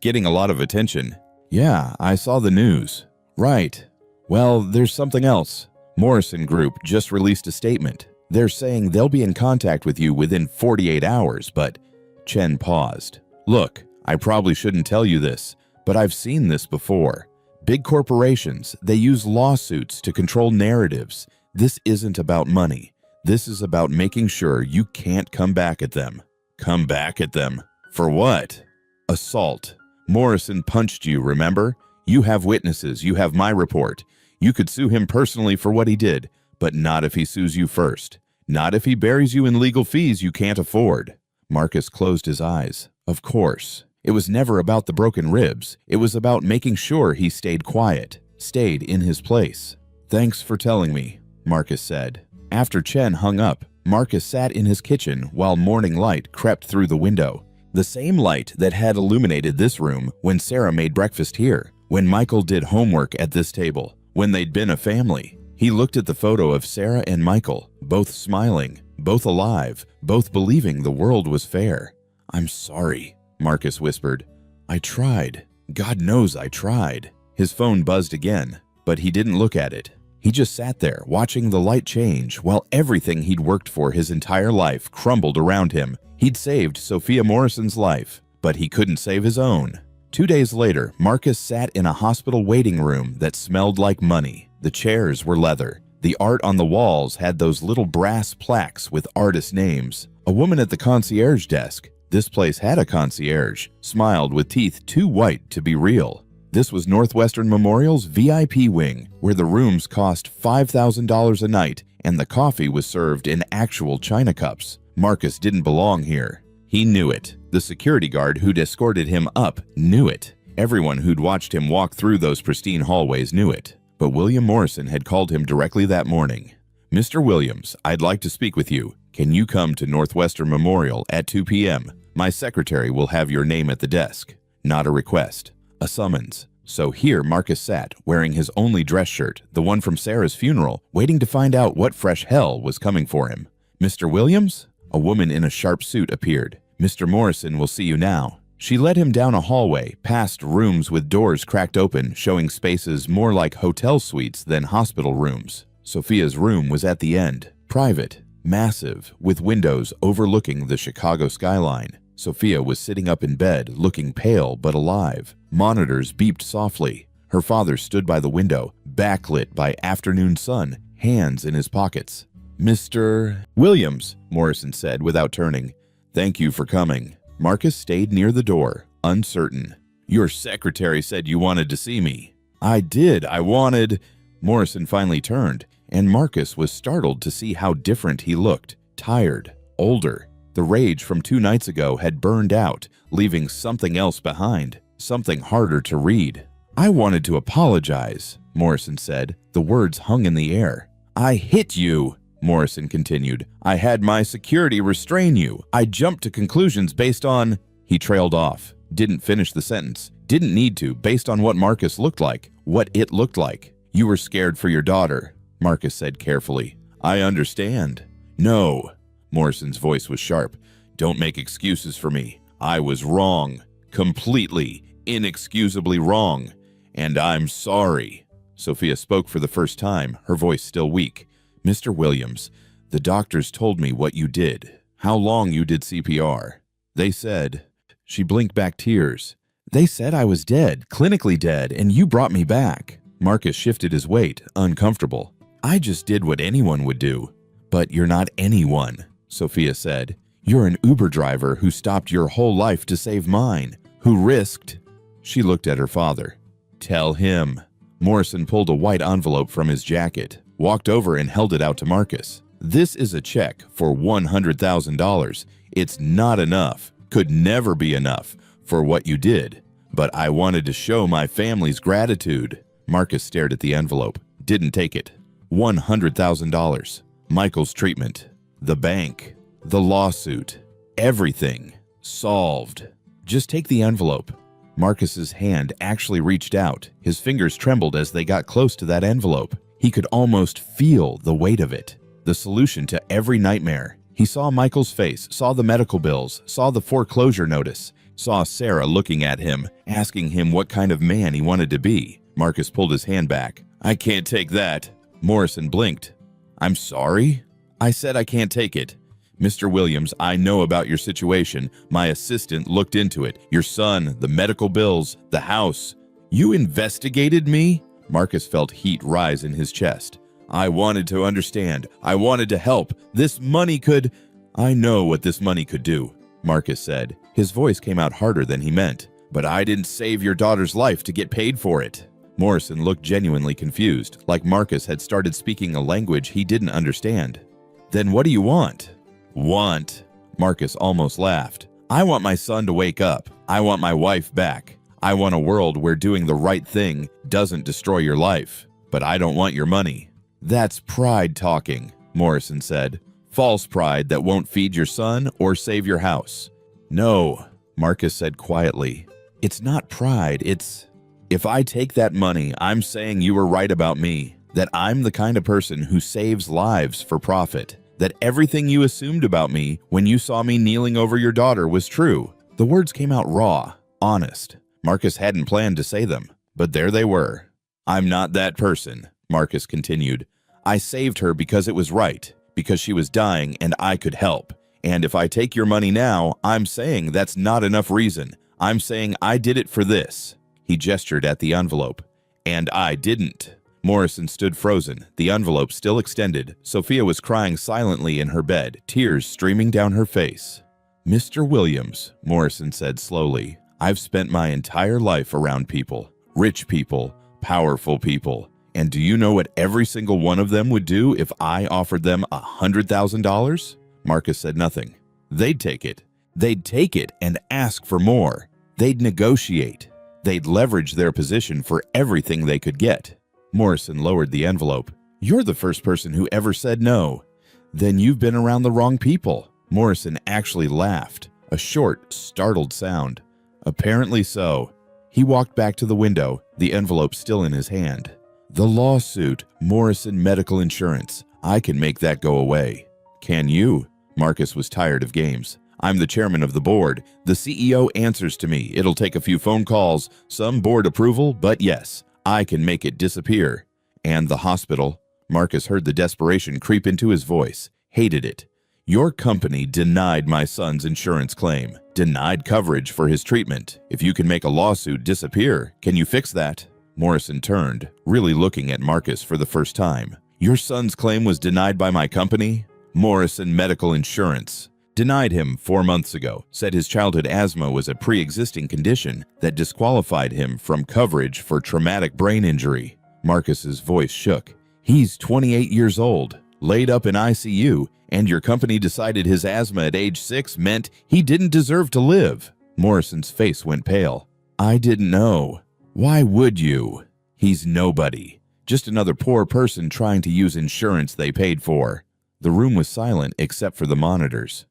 getting a lot of attention. Yeah, I saw the news. Right. Well, there's something else. Morrison Group just released a statement. They're saying they'll be in contact with you within 48 hours, but Chen paused. Look, I probably shouldn't tell you this, but I've seen this before. Big corporations, they use lawsuits to control narratives. This isn't about money. This is about making sure you can't come back at them. Come back at them? For what? Assault. Morrison punched you, remember? You have witnesses. You have my report. You could sue him personally for what he did, but not if he sues you first. Not if he buries you in legal fees you can't afford. Marcus closed his eyes. Of course. It was never about the broken ribs. It was about making sure he stayed quiet, stayed in his place. Thanks for telling me, Marcus said. After Chen hung up, Marcus sat in his kitchen while morning light crept through the window. The same light that had illuminated this room when Sarah made breakfast here, when Michael did homework at this table, when they'd been a family. He looked at the photo of Sarah and Michael, both smiling, both alive, both believing the world was fair. "I'm sorry," Marcus whispered. "I tried. God knows I tried." His phone buzzed again, but he didn't look at it. He just sat there, watching the light change, while everything he'd worked for his entire life crumbled around him. He'd saved Sophia Morrison's life, but he couldn't save his own. 2 days later, Marcus sat in a hospital waiting room that smelled like money. The chairs were leather. The art on the walls had those little brass plaques with artist names. A woman at the concierge desk, this place had a concierge, smiled with teeth too white to be real. This was Northwestern Memorial's VIP wing, where the rooms cost $5,000 a night and the coffee was served in actual china cups. Marcus didn't belong here. He knew it. The security guard who'd escorted him up knew it. Everyone who'd watched him walk through those pristine hallways knew it. But William Morrison had called him directly that morning. "Mr. Williams, I'd like to speak with you. Can you come to Northwestern Memorial at 2 p.m.? My secretary will have your name at the desk." Not a request, a summons. So here Marcus sat, wearing his only dress shirt, the one from Sarah's funeral, waiting to find out what fresh hell was coming for him. "Mr. Williams?" A woman in a sharp suit appeared. "Mr. Morrison will see you now." She led him down a hallway, past rooms with doors cracked open, showing spaces more like hotel suites than hospital rooms. Sophia's room was at the end, private, massive, with windows overlooking the Chicago skyline. Sophia was sitting up in bed, looking pale but alive. Monitors beeped softly. Her father stood by the window, backlit by afternoon sun, hands in his pockets. "Mr. Williams," Morrison said without turning. "Thank you for coming." Marcus stayed near the door, uncertain. "Your secretary said you wanted to see me." "I did. I wanted—" Morrison finally turned, and Marcus was startled to see how different he looked. Tired, older. The rage from 2 nights ago had burned out, leaving something else behind, something harder to read. "I wanted to apologize," Morrison said. The words hung in the air. "I hit you," Morrison continued. "I had my security restrain you. I jumped to conclusions based on—" He trailed off, didn't finish the sentence, didn't need to, based on what Marcus looked like, what it looked like. "You were scared for your daughter," Marcus said carefully. "I understand." "No." Morrison's voice was sharp. "Don't make excuses for me. I was wrong. Completely, inexcusably wrong. And I'm sorry." Sophia spoke for the first time, her voice still weak. "Mr. Williams, the doctors told me what you did, how long you did CPR. They said—" She blinked back tears. "They said I was dead, clinically dead, and you brought me back." Marcus shifted his weight, uncomfortable. "I just did what anyone would do." "But you're not anyone," Sophia said. "You're an Uber driver who stopped your whole life to save mine, who risked—" She looked at her father. "Tell him." Morrison pulled a white envelope from his jacket, walked over and held it out to Marcus. "This is a check for $100,000. It's not enough, could never be enough, for what you did. But I wanted to show my family's gratitude." Marcus stared at the envelope, didn't take it. $100,000. Michael's treatment. The bank. The lawsuit. Everything. Solved. "Just take the envelope." Marcus's hand actually reached out. His fingers trembled as they got close to that envelope. He could almost feel the weight of it. The solution to every nightmare. He saw Michael's face, saw the medical bills, saw the foreclosure notice, saw Sarah looking at him, asking him what kind of man he wanted to be. Marcus pulled his hand back. "I can't take that." Morrison blinked. "I'm sorry?" "I said I can't take it. Mr. Williams, I know about your situation. My assistant looked into it. Your son, the medical bills, the house. You investigated me?" Marcus felt heat rise in his chest. "I wanted to understand. I wanted to help. This money could—" "I know what this money could do," Marcus said. His voice came out harder than he meant. "But I didn't save your daughter's life to get paid for it." Morrison looked genuinely confused, like Marcus had started speaking a language he didn't understand. "Then what do you want?" "Want?" Marcus almost laughed. "I want my son to wake up. I want my wife back. I want a world where doing the right thing doesn't destroy your life. But I don't want your money." "That's pride talking," Morrison said. "False pride that won't feed your son or save your house." "No," Marcus said quietly. "It's not pride, it's— if I take that money, I'm saying you were right about me, that I'm the kind of person who saves lives for profit. that everything you assumed about me when you saw me kneeling over your daughter was true." The words came out raw, honest. Marcus hadn't planned to say them, but there they were. "I'm not that person," Marcus continued. "I saved her because it was right, because she was dying and I could help. And if I take your money now, I'm saying that's not enough reason. I'm saying I did it for this." He gestured at the envelope. "And I didn't." Morrison stood frozen, the envelope still extended. Sophia was crying silently in her bed, tears streaming down her face. "Mr. Williams," Morrison said slowly, "I've spent my entire life around people, rich people, powerful people. And do you know what every single one of them would do if I offered them $100,000? Marcus said nothing. "They'd take it. They'd take it and ask for more. They'd negotiate. They'd leverage their position for everything they could get." Morrison lowered the envelope. "You're the first person who ever said no." "Then you've been around the wrong people." Morrison actually laughed, a short, startled sound. "Apparently so." He walked back to the window, the envelope still in his hand. "The lawsuit, Morrison Medical Insurance. I can make that go away." "Can you?" Marcus was tired of games. "I'm the chairman of the board. The CEO answers to me. It'll take a few phone calls, some board approval, but yes, I can make it disappear." "And the hospital?" Marcus heard the desperation creep into his voice, hated it. "Your company denied my son's insurance claim, denied coverage for his treatment. If you can make a lawsuit disappear, can you fix that?" Morrison turned, really looking at Marcus for the first time. "Your son's claim was denied by my company? Morrison Medical Insurance. Denied him 4 months ago, said his childhood asthma was a pre-existing condition that disqualified him from coverage for traumatic brain injury." Marcus's voice shook. "He's 28 years old, laid up in ICU, and your company decided his asthma at age 6 meant he didn't deserve to live." Morrison's face went pale. "I didn't know." "Why would you? He's nobody. Just another poor person trying to use insurance they paid for." The room was silent except for the monitors.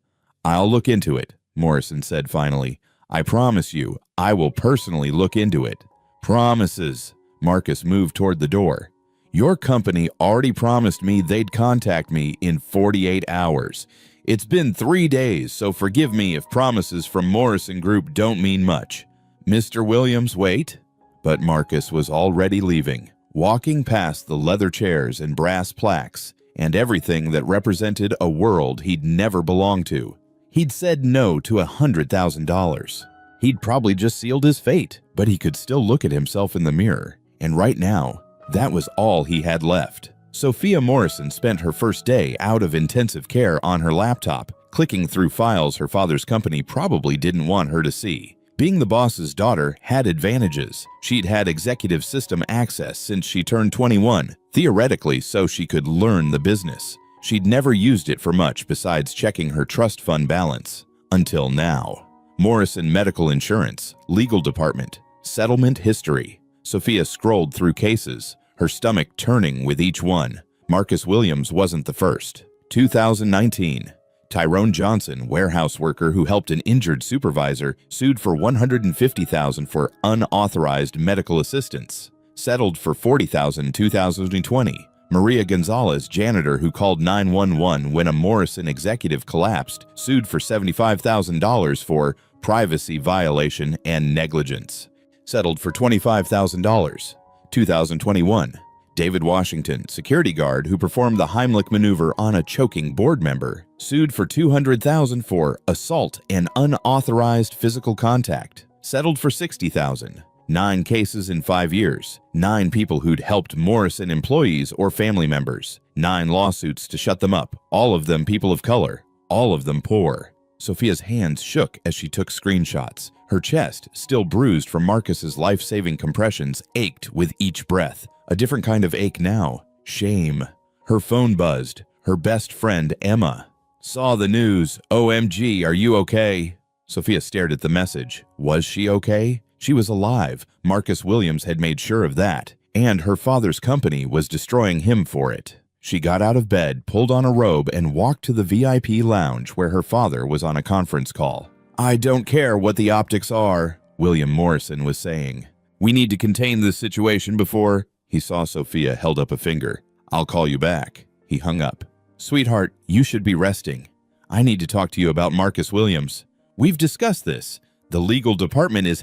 "I'll look into it," Morrison said finally. "I promise you, I will personally look into it." "Promises." Marcus moved toward the door. "Your company already promised me they'd contact me in 48 hours. It's been 3 days, so forgive me if promises from Morrison Group don't mean much." "Mr. Williams, wait." But Marcus was already leaving, walking past the leather chairs and brass plaques and everything that represented a world he'd never belonged to. He'd said no to $100,000. He'd probably just sealed his fate, but he could still look at himself in the mirror. And right now, that was all he had left. Sophia Morrison spent her first day out of intensive care on her laptop, clicking through files her father's company probably didn't want her to see. Being the boss's daughter had advantages. She'd had executive system access since she turned 21, theoretically so she could learn the business. She'd never used it for much besides checking her trust fund balance. Until now. Morrison Medical Insurance, Legal Department, Settlement History. Sophia scrolled through cases, her stomach turning with each one. Marcus Williams wasn't the first. 2019. Tyrone Johnson, warehouse worker who helped an injured supervisor, sued for $150,000 for unauthorized medical assistance. Settled for $40,000 in 2020. Maria Gonzalez, janitor who called 911 when a Morrison executive collapsed, sued for $75,000 for privacy violation and negligence. Settled for $25,000. 2021. David Washington, security guard who performed the Heimlich maneuver on a choking board member, sued for $200,000 for assault and unauthorized physical contact. Settled for $60,000. 9 cases in 5 years. 9 people who'd helped Morrison employees or family members. 9 lawsuits to shut them up, all of them people of color, all of them poor. Sophia's hands shook as she took screenshots. Her chest, still bruised from Marcus's life-saving compressions, ached with each breath. A different kind of ache now. Shame. Her phone buzzed. Her best friend, Emma. "Saw the news. OMG, are you okay?" Sophia stared at the message. Was she okay? She was alive. Marcus Williams had made sure of that. And her father's company was destroying him for it. She got out of bed, pulled on a robe, and walked to the VIP lounge where her father was on a conference call. "I don't care what the optics are," William Morrison was saying. "We need to contain this situation before—" He saw Sophia held up a finger. "I'll call you back." He hung up. Sweetheart, you should be resting. I need to talk to you about Marcus Williams. We've discussed this. The legal department is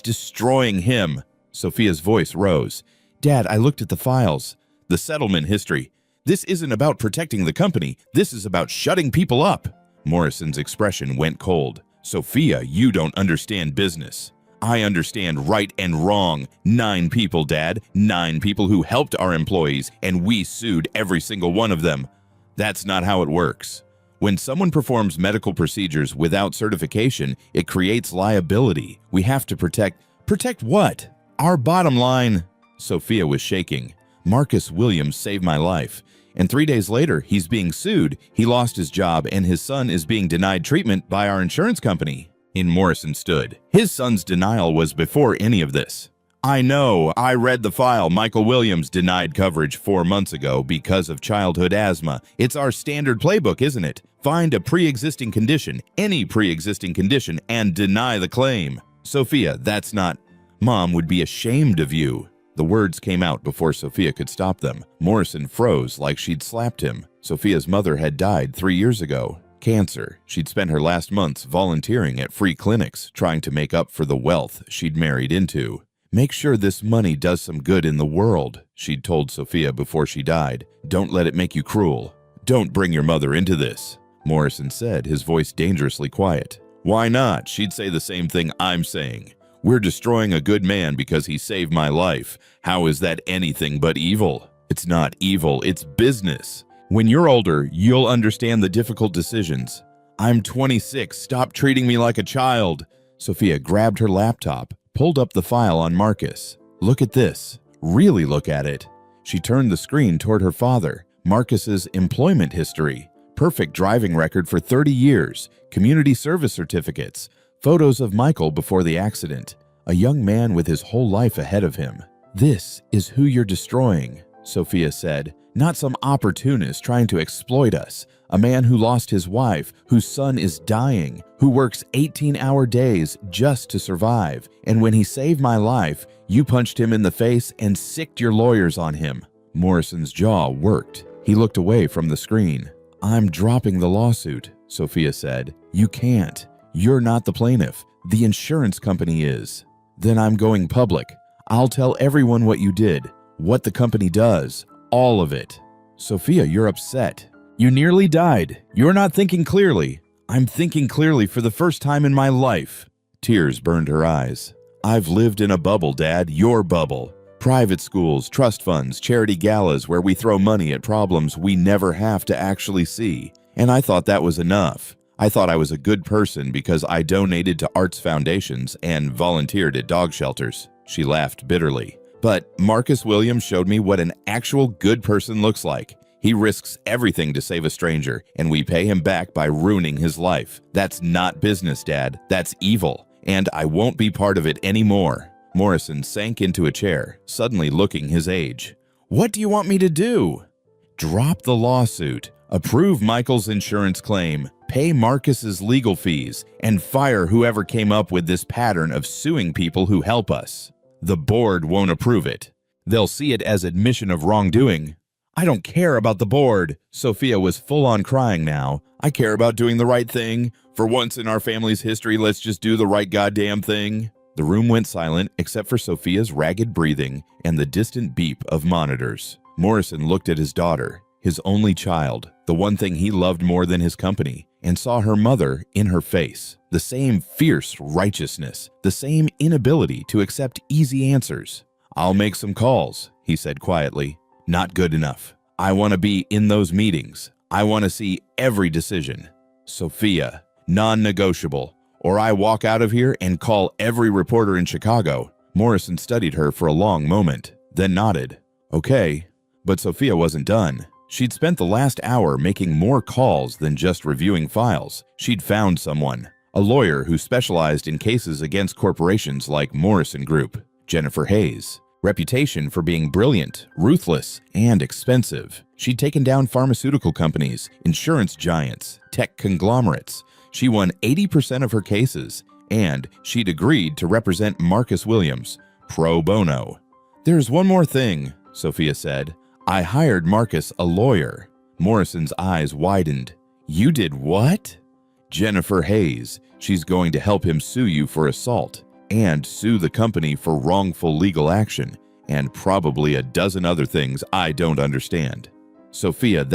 destroying him. Sophia's voice rose. Dad, I looked at the files. The settlement history. This isn't about protecting the company. This is about shutting people up. Morrison's expression went cold. Sophia, you don't understand business. I understand right and wrong. 9 people, Dad. 9 people who helped our employees, and we sued every single one of them. That's not how it works. When someone performs medical procedures without certification, it creates liability. We have to protect what? Our bottom line. Sophia was shaking. Marcus Williams saved my life. And 3 days later, he's being sued. He lost his job, and his son is being denied treatment by our insurance company. Morrison stood. His son's denial was before any of this. I know. I read the file. Michael Williams denied coverage 4 months ago because of childhood asthma. It's our standard playbook, isn't it? Find a pre-existing condition, any pre-existing condition, and deny the claim. Sophia, that's not... Mom would be ashamed of you. The words came out before Sophia could stop them. Morrison froze like she'd slapped him. Sophia's mother had died 3 years ago. Cancer. She'd spent her last months volunteering at free clinics, trying to make up for the wealth she'd married into. Make sure this money does some good in the world, she'd told Sophia before she died. Don't let it make you cruel. Don't bring your mother into this, Morrison said, his voice dangerously quiet. Why not? She'd say the same thing I'm saying. We're destroying a good man because he saved my life. How is that anything but evil? It's not evil, it's business. When you're older, you'll understand the difficult decisions. I'm 26. Stop treating me like a child. Sophia grabbed her laptop, pulled up the file on Marcus. Look at this. Really look at it. She turned the screen toward her father. Marcus's employment history. Perfect driving record for 30 years. Community service certificates. Photos of Michael before the accident. A young man with his whole life ahead of him. This is who you're destroying, Sophia said. Not some opportunist trying to exploit us. A man who lost his wife, whose son is dying, who works 18-hour days just to survive. And when he saved my life, you punched him in the face and sicked your lawyers on him. Morrison's jaw worked. He looked away from the screen. I'm dropping the lawsuit, Sophia said. You can't. You're not the plaintiff. The insurance company is. Then I'm going public. I'll tell everyone what you did, what the company does. All of it. Sophia, you're upset. You nearly died. You're not thinking clearly. I'm thinking clearly for the first time in my life. Tears burned her eyes. I've lived in a bubble, Dad, your bubble. Private schools, trust funds, charity galas where we throw money at problems we never have to actually see. And I thought that was enough. I thought I was a good person because I donated to arts foundations and volunteered at dog shelters. She laughed bitterly. But Marcus Williams showed me what an actual good person looks like. He risks everything to save a stranger, and we pay him back by ruining his life. That's not business, Dad. That's evil, and I won't be part of it anymore. Morrison sank into a chair, suddenly looking his age. What do you want me to do? Drop the lawsuit, approve Michael's insurance claim, pay Marcus's legal fees, and fire whoever came up with this pattern of suing people who help us. The board won't approve it. They'll see it as admission of wrongdoing. I don't care about the board. Sophia was full on crying now. I care about doing the right thing. For once in our family's history, let's just do the right goddamn thing. The room went silent except for Sophia's ragged breathing and the distant beep of monitors. Morrison looked at his daughter, his only child, the one thing he loved more than his company, and saw her mother in her face. The same fierce righteousness, the same inability to accept easy answers. I'll make some calls, he said quietly. Not good enough. I want to be in those meetings. I want to see every decision. Sophia, non-negotiable, or I walk out of here and call every reporter in Chicago. Morrison studied her for a long moment, then nodded. Okay, but Sophia wasn't done. She'd spent the last hour making more calls than just reviewing files. She'd found someone, a lawyer who specialized in cases against corporations like Morrison Group, Jennifer Hayes. Reputation for being brilliant, ruthless, and expensive. She'd taken down pharmaceutical companies, insurance giants, tech conglomerates. She won 80% of her cases, and she'd agreed to represent Marcus Williams, pro bono. There's one more thing, Sophia said. I hired Marcus, a lawyer. Morrison's eyes widened. You did what? Jennifer Hayes. She's going to help him sue you for assault and sue the company for wrongful legal action and probably a dozen other things I don't understand. Sophia,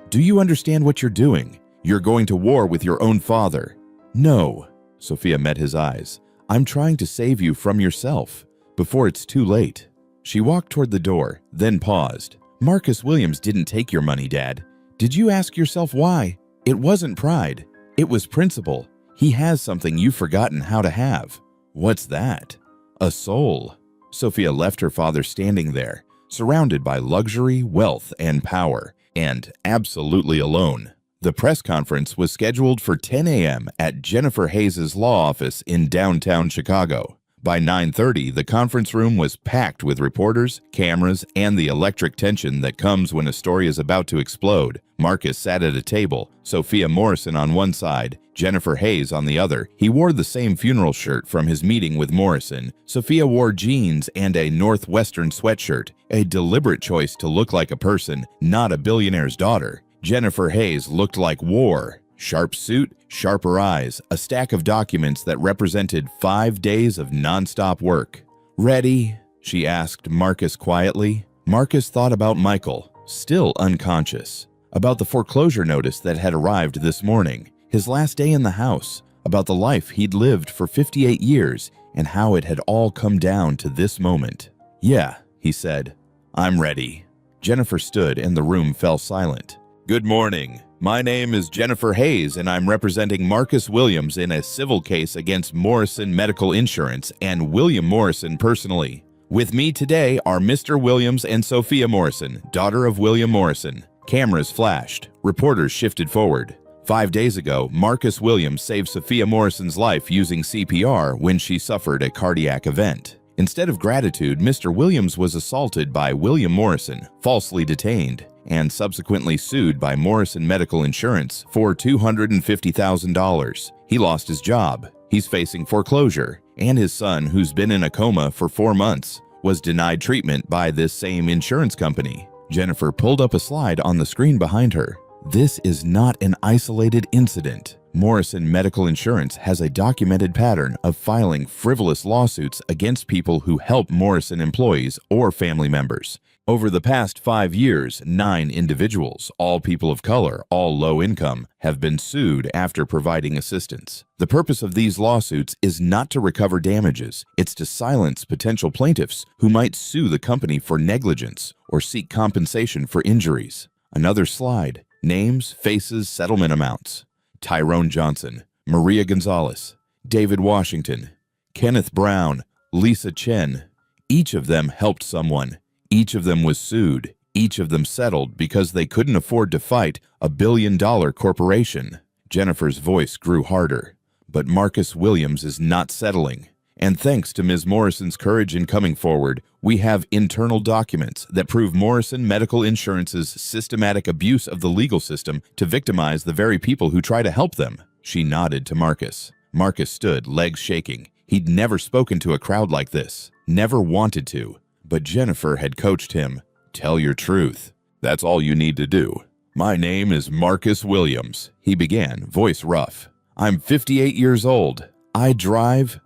do you understand what you're doing? You're going to war with your own father. No. Sophia met his eyes. I'm trying to save you from yourself before it's too late. She walked toward the door, then paused. Marcus Williams didn't take your money, Dad. Did you ask yourself why? It wasn't pride. It was principle. He has something you've forgotten how to have. What's that? A soul. Sophia left her father standing there, surrounded by luxury, wealth, and power, and absolutely alone. The press conference was scheduled for 10 a.m. at Jennifer Hayes' law office in downtown Chicago. By 9:30, the conference room was packed with reporters, cameras, and the electric tension that comes when a story is about to explode. Marcus sat at a table, Sophia Morrison on one side, Jennifer Hayes on the other. He wore the same funeral shirt from his meeting with Morrison. Sophia wore jeans and a Northwestern sweatshirt, a deliberate choice to look like a person, not a billionaire's daughter. Jennifer Hayes looked like war. Sharp suit, sharper eyes, a stack of documents that represented 5 days of nonstop work. Ready? She asked Marcus quietly. Marcus thought about Michael, still unconscious, about the foreclosure notice that had arrived this morning, his last day in the house, about the life he'd lived for 58 years and how it had all come down to this moment. Yeah, he said. I'm ready. Jennifer stood and the room fell silent. Good morning. My name is Jennifer Hayes, and I'm representing Marcus Williams in a civil case against Morrison Medical Insurance and William Morrison personally. With me today are Mr. Williams and Sophia Morrison, daughter of William Morrison. Cameras flashed. Reporters shifted forward. 5 days ago, Marcus Williams saved Sophia Morrison's life using CPR when she suffered a cardiac event. Instead of gratitude, Mr. Williams was assaulted by William Morrison, falsely detained, and subsequently sued by Morrison Medical Insurance for $250,000. He lost his job. He's facing foreclosure, and his son, who's been in a coma for 4 months, was denied treatment by this same insurance company. Jennifer pulled up a slide on the screen behind her. This is not an isolated incident. Morrison Medical Insurance has a documented pattern of filing frivolous lawsuits against people who help Morrison employees or family members. Over the past 5 years, 9 individuals, all people of color, all low income, have been sued after providing assistance. The purpose of these lawsuits is not to recover damages. It's to silence potential plaintiffs who might sue the company for negligence or seek compensation for injuries. Another slide. Names, faces, settlement amounts. Tyrone Johnson, Maria Gonzalez, David Washington, Kenneth Brown, Lisa Chen. Each of them helped someone. Each of them was sued. Each of them settled because they couldn't afford to fight a billion-dollar corporation. Jennifer's voice grew harder. But Marcus Williams is not settling. And thanks to Ms. Morrison's courage in coming forward, we have internal documents that prove Morrison Medical Insurance's systematic abuse of the legal system to victimize the very people who try to help them. She nodded to Marcus. Marcus stood, legs shaking. He'd never spoken to a crowd like this. Never wanted to. But Jennifer had coached him. Tell your truth. That's all you need to do. My name is Marcus Williams, he began, voice rough. I'm 58 years old. I drove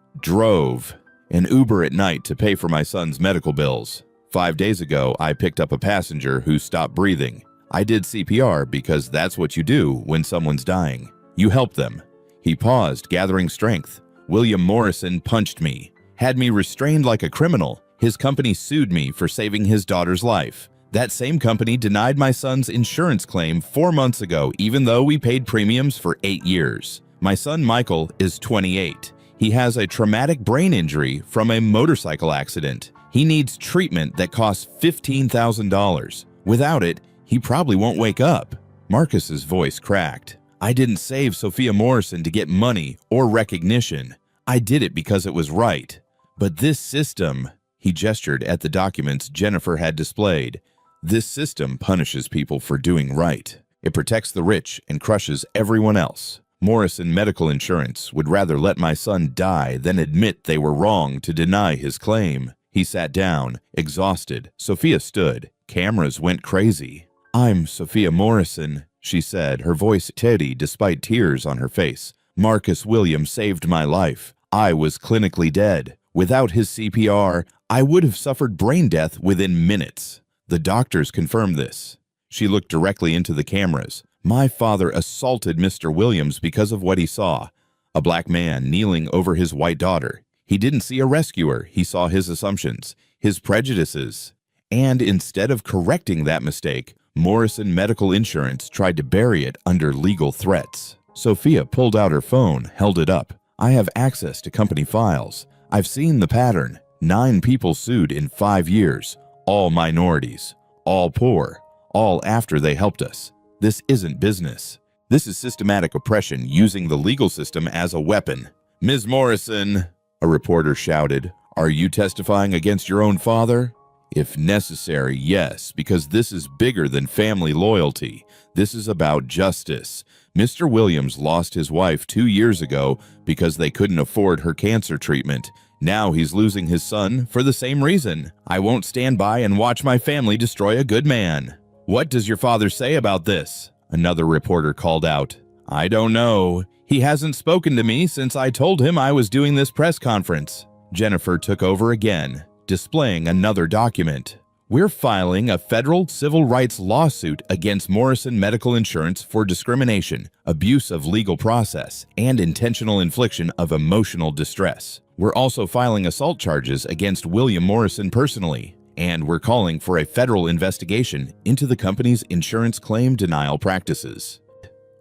an Uber at night to pay for my son's medical bills. 5 days ago, I picked up a passenger who stopped breathing. I did CPR because that's what you do when someone's dying. You help them. He paused, gathering strength. William Morrison punched me, had me restrained like a criminal. His company sued me for saving his daughter's life. That same company denied my son's insurance claim 4 months ago, even though we paid premiums for 8 years. My son Michael is 28. He has a traumatic brain injury from a motorcycle accident. He needs treatment that costs $15,000. Without it, he probably won't wake up. Marcus's voice cracked. I didn't save Sophia Morrison to get money or recognition. I did it because it was right. But this system... He gestured at the documents Jennifer had displayed. This system punishes people for doing right. It protects the rich and crushes everyone else. Morrison Medical Insurance would rather let my son die than admit they were wrong to deny his claim. He sat down, exhausted. Sophia stood, Cameras went crazy. "I'm Sophia Morrison," she said, her voice steady despite tears on her face. "Marcus Williams saved my life. I was clinically dead. Without his CPR, I would have suffered brain death within minutes. The doctors confirmed this." She looked directly into the cameras. "My father assaulted Mr. Williams because of what he saw. A black man kneeling over his white daughter. He didn't see a rescuer. He saw his assumptions, his prejudices. And instead of correcting that mistake, Morrison Medical Insurance tried to bury it under legal threats." Sophia pulled out her phone, held it up. "I have access to company files. I've seen the pattern. 9 people sued in 5 years. All minorities. All poor. All after they helped us. This isn't business. This is systematic oppression using the legal system as a weapon." "Ms. Morrison," a reporter shouted, "are you testifying against your own father?" "If necessary, yes, because this is bigger than family loyalty. This is about justice. Mr. Williams lost his wife 2 years ago because they couldn't afford her cancer treatment. Now he's losing his son for the same reason. I won't stand by and watch my family destroy a good man." "What does your father say about this?" another reporter called out. "I don't know. He hasn't spoken to me since I told him I was doing this press conference." Jennifer took over again, displaying another document. "We're filing a federal civil rights lawsuit against Morrison Medical Insurance for discrimination, abuse of legal process, and intentional infliction of emotional distress. We're also filing assault charges against William Morrison personally, and we're calling for a federal investigation into the company's insurance claim denial practices."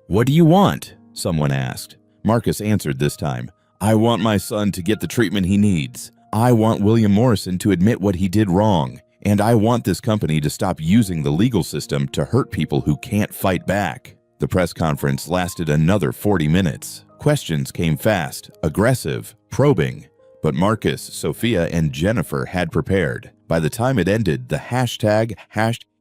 "What do you want?" someone asked. Marcus answered this time. "I want my son to get the treatment he needs. I want William Morrison to admit what he did wrong. And I want this company to stop using the legal system to hurt people who can't fight back." The press conference lasted another 40 minutes. Questions came fast, aggressive, probing. But Marcus, Sophia, and Jennifer had prepared. By the time it ended, the hashtag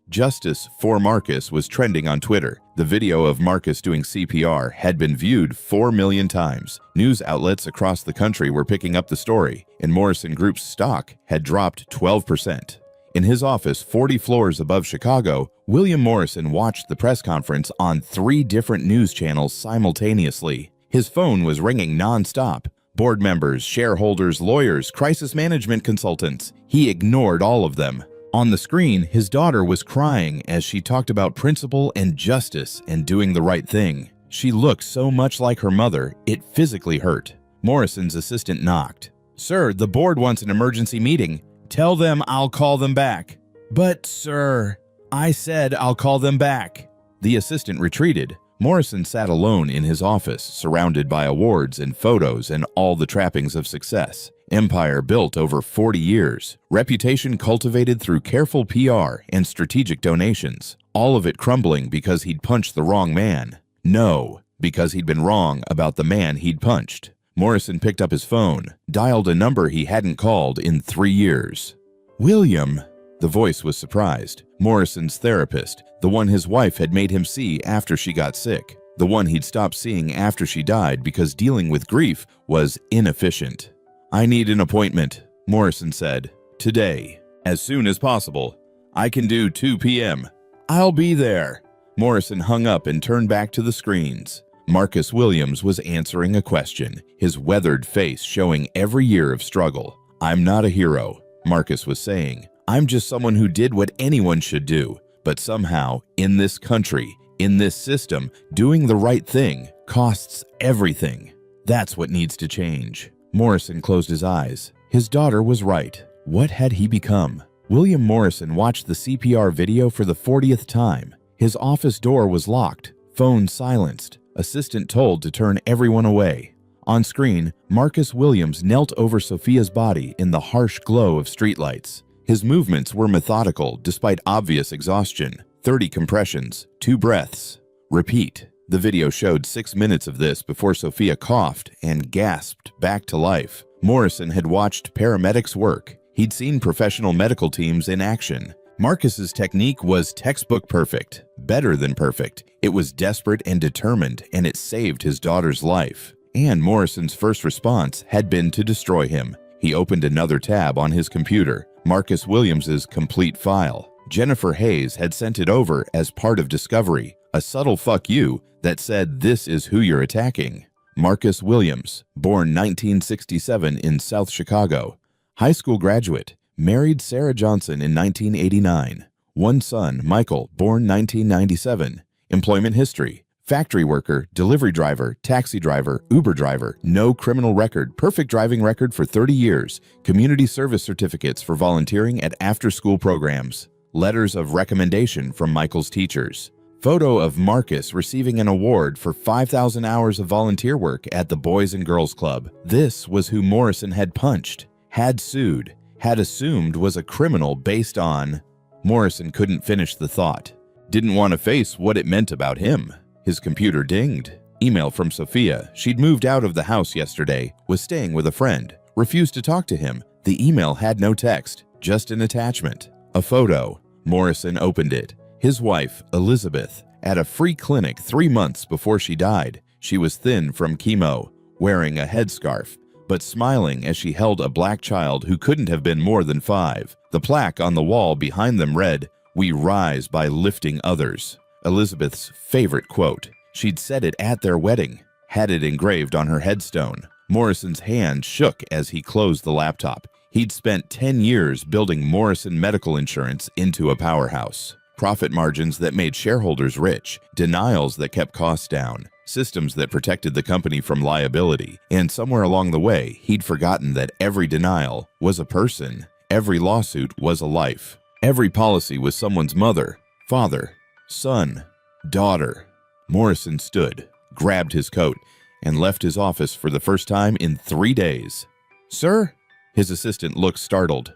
#JusticeForMarcus was trending on Twitter. The video of Marcus doing CPR had been viewed 4 million times. News outlets across the country were picking up the story, and Morrison Group's stock had dropped 12%. In his office 40 floors above Chicago, William Morrison watched the press conference on 3 different news channels simultaneously. His phone was ringing nonstop. Board members, shareholders, lawyers, crisis management consultants. He ignored all of them. On the screen, his daughter was crying as she talked about principle and justice and doing the right thing. She looked so much like her mother, it physically hurt. Morrison's assistant knocked. "Sir, the board wants an emergency meeting." "Tell them I'll call them back." "But, sir, I said I'll call them back." The assistant retreated. Morrison sat alone in his office, surrounded by awards and photos and all the trappings of success. Empire built over 40 years. Reputation cultivated through careful PR and strategic donations. All of it crumbling because he'd punched the wrong man. No, because he'd been wrong about the man he'd punched. Morrison picked up his phone, dialed a number he hadn't called in 3 years. "William." The voice was surprised. Morrison's therapist, the one his wife had made him see after she got sick. The one he'd stopped seeing after she died because dealing with grief was inefficient. "I need an appointment," Morrison said. "Today. As soon as possible. I can do 2 p.m. "I'll be there." Morrison hung up and turned back to the screens. Marcus Williams was answering a question, his weathered face showing every year of struggle. "I'm not a hero," Marcus was saying. "I'm just someone who did what anyone should do. But somehow, in this country, in this system, doing the right thing costs everything. That's what needs to change." Morrison closed his eyes. His daughter was right. What had he become? William Morrison watched the CPR video for the 40th time. His office door was locked, phone silenced, assistant told to turn everyone away. On screen, Marcus Williams knelt over Sophia's body in the harsh glow of streetlights. His movements were methodical despite obvious exhaustion. 30 compressions, 2 breaths. Repeat. The video showed 6 minutes of this before Sophia coughed and gasped back to life. Morrison had watched paramedics work. He'd seen professional medical teams in action. Marcus's technique was textbook perfect, better than perfect. It was desperate and determined, and it saved his daughter's life. And Morrison's first response had been to destroy him. He opened another tab on his computer, Marcus Williams's complete file. Jennifer Hayes had sent it over as part of discovery, a subtle fuck you that said this is who you're attacking. Marcus Williams, born 1967 in South Chicago. High school graduate, married Sarah Johnson in 1989. One son, Michael, born 1997. Employment history: factory worker, delivery driver, taxi driver, Uber driver, no criminal record, perfect driving record for 30 years, community service certificates for volunteering at after-school programs, letters of recommendation from Michael's teachers. Photo of Marcus receiving an award for 5,000 hours of volunteer work at the Boys and Girls Club. This was who Morrison had punched, had sued, had assumed was a criminal based on... Morrison couldn't finish the thought. Didn't want to face what it meant about him. His computer dinged. Email from Sophia. She'd moved out of the house yesterday, was staying with a friend, refused to talk to him. The email had no text, just an attachment. A photo. Morrison opened it. His wife, Elizabeth, at a free clinic 3 months before she died. She was thin from chemo, wearing a headscarf, but smiling as she held a black child who couldn't have been more than 5. The plaque on the wall behind them read, "We rise by lifting others." Elizabeth's favorite quote. She'd said it at their wedding, had it engraved on her headstone. Morrison's hand shook as he closed the laptop. He'd spent 10 years building Morrison Medical Insurance into a powerhouse. Profit margins that made shareholders rich, denials that kept costs down, systems that protected the company from liability, and somewhere along the way, he'd forgotten that every denial was a person, every lawsuit was a life, every policy was someone's mother, father, son, daughter. Morrison stood, grabbed his coat, and left his office for the first time in 3 days. "Sir?" His assistant looked startled.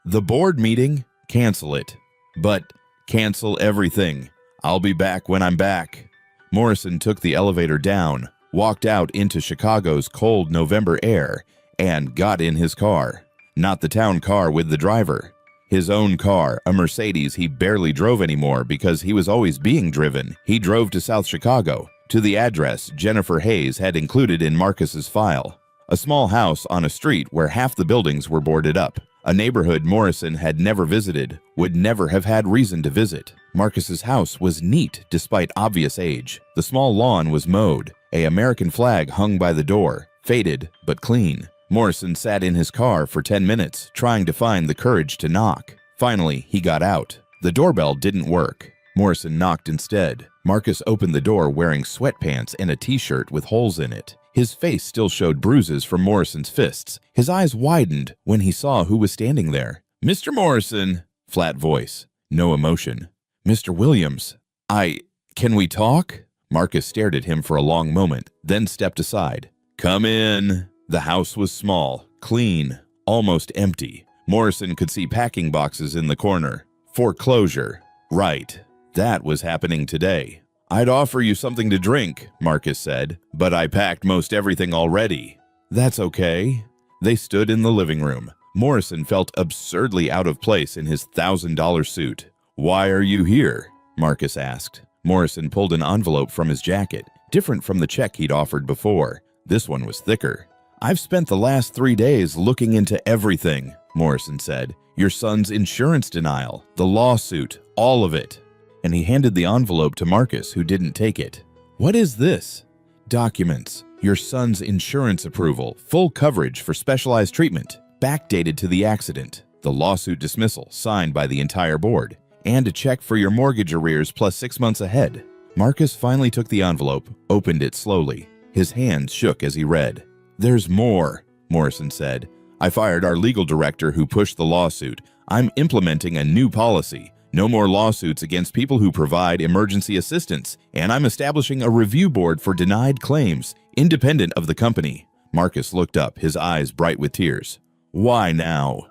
"The board meeting? Cancel it. But cancel everything. I'll be back when I'm back." Morrison took the elevator down, walked out into Chicago's cold November air, and got in his car. Not the town car with the driver. His own car, a Mercedes he barely drove anymore because he was always being driven. He drove to South Chicago, to the address Jennifer Hayes had included in Marcus's file. A small house on a street where half the buildings were boarded up. A neighborhood Morrison had never visited, would never have had reason to visit. Marcus's house was neat despite obvious age. The small lawn was mowed. An American flag hung by the door, faded but clean. Morrison sat in his car for 10 minutes, trying to find the courage to knock. Finally, he got out. The doorbell didn't work. Morrison knocked instead. Marcus opened the door wearing sweatpants and a t-shirt with holes in it. His face still showed bruises from Morrison's fists. His eyes widened when he saw who was standing there. "Mr. Morrison." Flat voice. No emotion. "Mr. Williams. Can we talk?" Marcus stared at him for a long moment, then stepped aside. "Come in." The house was small, clean, almost empty. Morrison could see packing boxes in the corner. Foreclosure. Right. That was happening today. "I'd offer you something to drink," Marcus said, "but I packed most everything already." "That's okay." They stood in the living room. Morrison felt absurdly out of place in his $1,000 suit. "Why are you here?" Marcus asked. Morrison pulled an envelope from his jacket, different from the check he'd offered before. This one was thicker. "I've spent the last 3 days looking into everything," Morrison said. "Your son's insurance denial, the lawsuit, all of it." And he handed the envelope to Marcus, who didn't take it. "What is this?" "Documents. Your son's insurance approval, full coverage for specialized treatment, backdated to the accident, the lawsuit dismissal signed by the entire board, and a check for your mortgage arrears plus 6 months ahead." Marcus finally took the envelope, opened it slowly. His hands shook as he read. "There's more," Morrison said. "I fired our legal director who pushed the lawsuit. I'm implementing a new policy. No more lawsuits against people who provide emergency assistance, and I'm establishing a review board for denied claims, independent of the company." Marcus looked up, his eyes bright with tears. "Why now?"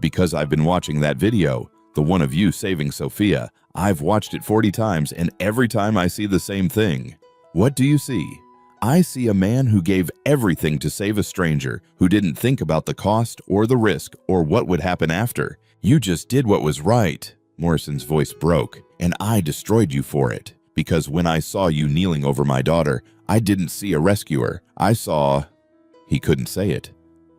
"Because I've been watching that video, the one of you saving Sophia. I've watched it 40 times, and every time I see the same thing." "What do you see?" "I see a man who gave everything to save a stranger, who didn't think about the cost or the risk or what would happen after. You just did what was right." Morrison's voice broke. "And I destroyed you for it. Because when I saw you kneeling over my daughter, I didn't see a rescuer. I saw..." He couldn't say it.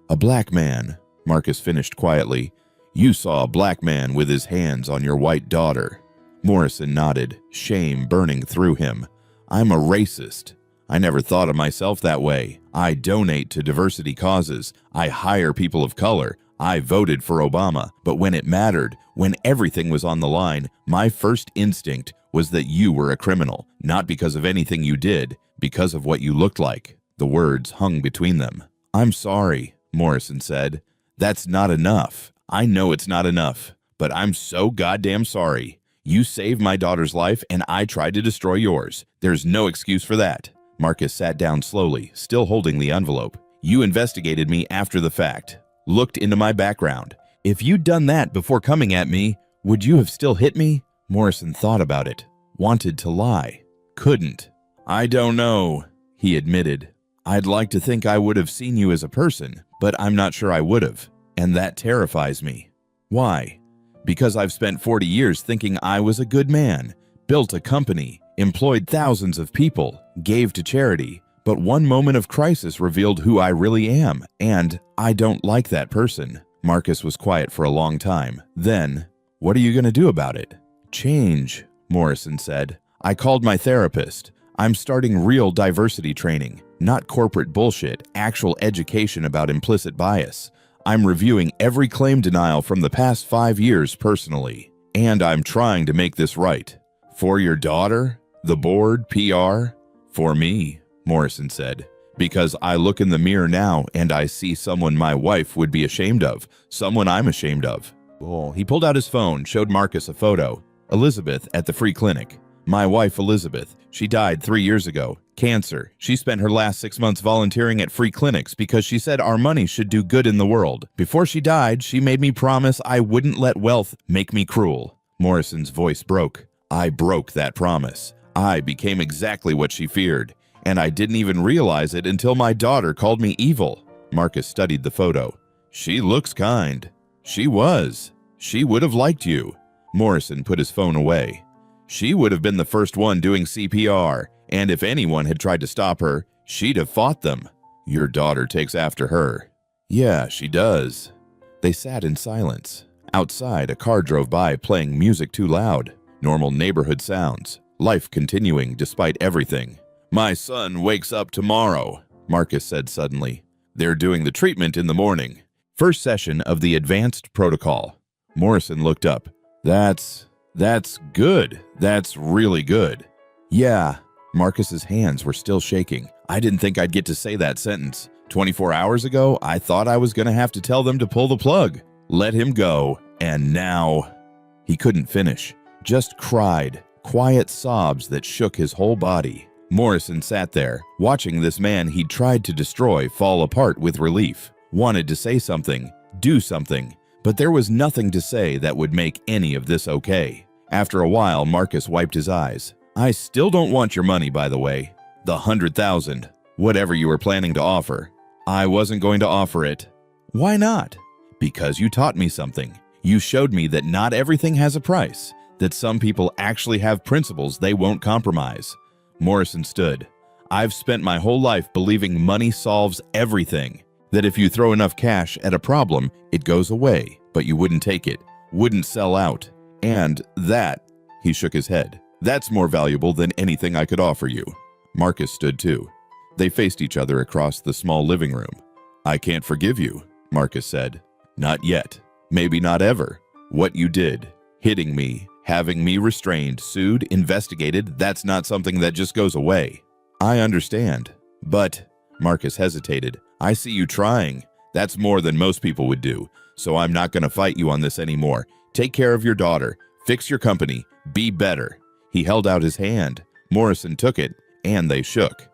"A black man," Marcus finished quietly. You saw a black man with his hands on your white daughter. Morrison nodded, shame burning through him. I'm a racist. I never thought of myself that way. I donate to diversity causes. I hire people of color. I voted for Obama. But when it mattered, when everything was on the line, my first instinct was that you were a criminal, not because of anything you did, because of what you looked like. The words hung between them. I'm sorry, Morrison said. That's not enough. I know it's not enough, but I'm so goddamn sorry. You saved my daughter's life and I tried to destroy yours. There's no excuse for that. Marcus sat down slowly, still holding the envelope. You investigated me after the fact, looked into my background. If you'd done that before coming at me, would you have still hit me? Morrison thought about it, wanted to lie, couldn't. I don't know, he admitted. I'd like to think I would have seen you as a person, but I'm not sure I would have. And that terrifies me. Why? Because I've spent 40 years thinking I was a good man, built a company, employed thousands of people, gave to charity, but one moment of crisis revealed who I really am, and I don't like that person. Marcus was quiet for a long time. Then, what are you going to do about it? Change, Morrison said. I called my therapist. I'm starting real diversity training, not corporate bullshit, actual education about implicit bias. I'm reviewing every claim denial from the past 5 years personally, and I'm trying to make this right. For your daughter, the board, PR, for me, Morrison said, because I look in the mirror now and I see someone my wife would be ashamed of, someone I'm ashamed of. Oh, he pulled out his phone, showed Marcus a photo. Elizabeth at the free clinic. My wife, Elizabeth, she died 3 years ago. Cancer. She spent her last 6 months volunteering at free clinics because she said our money should do good in the world. Before she died, she made me promise I wouldn't let wealth make me cruel. Morrison's voice broke. I broke that promise. I became exactly what she feared, and I didn't even realize it until my daughter called me evil. Marcus studied the photo. She looks kind. She was. She would have liked you. Morrison put his phone away. She would have been the first one doing CPR, and if anyone had tried to stop her, she'd have fought them. Your daughter takes after her. Yeah, she does. They sat in silence. Outside, a car drove by playing music too loud. Normal neighborhood sounds. Life continuing despite everything. My son wakes up tomorrow, Marcus said suddenly. They're doing the treatment in the morning. First session of the advanced protocol. Morrison looked up. That's good. That's really good. Yeah. Marcus's hands were still shaking. I didn't think I'd get to say that sentence. 24 hours ago, I thought I was going to have to tell them to pull the plug. Let him go. And now... He couldn't finish. Just cried. Quiet sobs that shook his whole body. Morrison sat there, watching this man he'd tried to destroy fall apart with relief. Wanted to say something, do something, but there was nothing to say that would make any of this okay. After a while, Marcus wiped his eyes. I still don't want your money, by the way. The 100,000, whatever you were planning to offer. I wasn't going to offer it. Why not? Because you taught me something. You showed me that not everything has a price, that some people actually have principles they won't compromise. Morrison stood. I've spent my whole life believing money solves everything, that if you throw enough cash at a problem, it goes away, but you wouldn't take it, wouldn't sell out. And that, he shook his head, that's more valuable than anything I could offer you. Marcus stood too. They faced each other across the small living room. I can't forgive you, Marcus said. Not yet. Maybe not ever. What you did, hitting me, having me restrained, sued, investigated, that's not something that just goes away. I understand. But, Marcus hesitated, I see you trying. That's more than most people would do. So I'm not going to fight you on this anymore. Take care of your daughter. Fix your company. Be better. He held out his hand. Morrison took it, and they shook.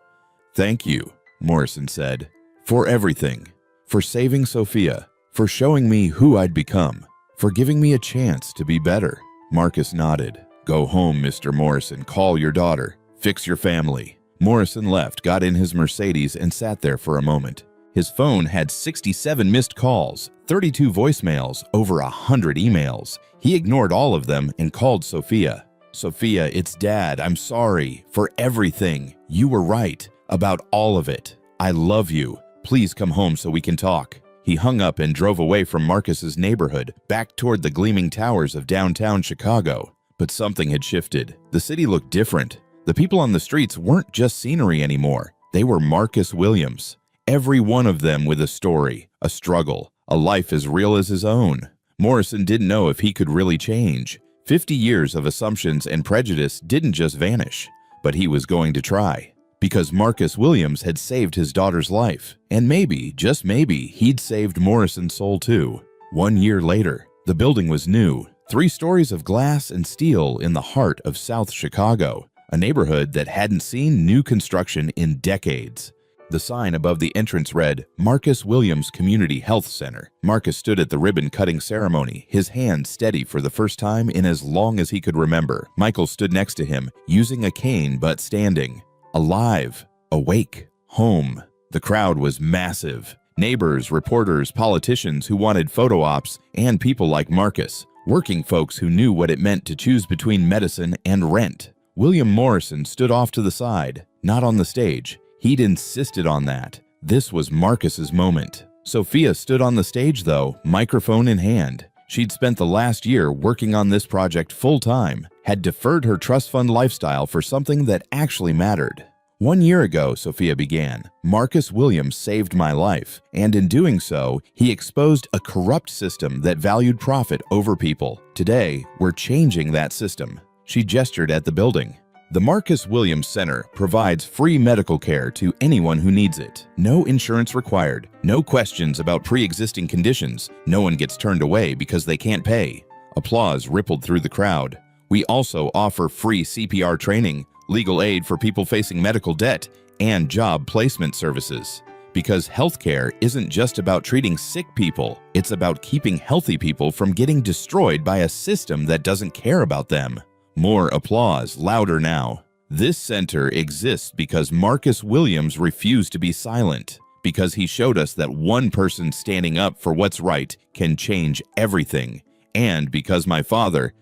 Thank you, Morrison said, for everything. For saving Sophia. For showing me who I'd become. For giving me a chance to be better. Marcus nodded. Go home, Mr. Morrison. Call your daughter. Fix your family. Morrison left, got in his Mercedes, and sat there for a moment. His phone had 67 missed calls, 32 voicemails, over 100 emails. He ignored all of them and called Sophia. Sophia, it's Dad. I'm sorry for everything. You were right about all of it. I love you. Please come home so we can talk. He hung up and drove away from Marcus's neighborhood, back toward the gleaming towers of downtown Chicago. But something had shifted. The city looked different. The people on the streets weren't just scenery anymore. They were Marcus Williams. Every one of them with a story, a struggle, a life as real as his own. Morrison didn't know if he could really change. 50 years of assumptions and prejudice didn't just vanish, but he was going to try. Because Marcus Williams had saved his daughter's life, and maybe, just maybe, he'd saved Morrison's soul too. 1 year later, the building was new, 3 stories of glass and steel in the heart of South Chicago, a neighborhood that hadn't seen new construction in decades. The sign above the entrance read, Marcus Williams Community Health Center. Marcus stood at the ribbon-cutting ceremony, his hand steady for the first time in as long as he could remember. Michael stood next to him, using a cane but standing. Alive, awake, home. The crowd was massive. Neighbors, reporters, politicians who wanted photo ops, and people like Marcus, working folks who knew what it meant to choose between medicine and rent. William Morrison stood off to the side, not on the stage. He'd insisted on that. This was Marcus's moment. Sophia stood on the stage though, microphone in hand. She'd spent the last year working on this project full-time, had deferred her trust fund lifestyle for something that actually mattered. 1 year ago, Sophia began, Marcus Williams saved my life, and in doing so, he exposed a corrupt system that valued profit over people. Today, we're changing that system. She gestured at the building. The Marcus Williams Center provides free medical care to anyone who needs it. No insurance required, no questions about pre-existing conditions, no one gets turned away because they can't pay. Applause rippled through the crowd. We also offer free CPR training, legal aid for people facing medical debt, and job placement services. Because healthcare isn't just about treating sick people, it's about keeping healthy people from getting destroyed by a system that doesn't care about them. More applause, louder now. This center exists because Marcus Williams refused to be silent, because he showed us that one person standing up for what's right can change everything, and because my father,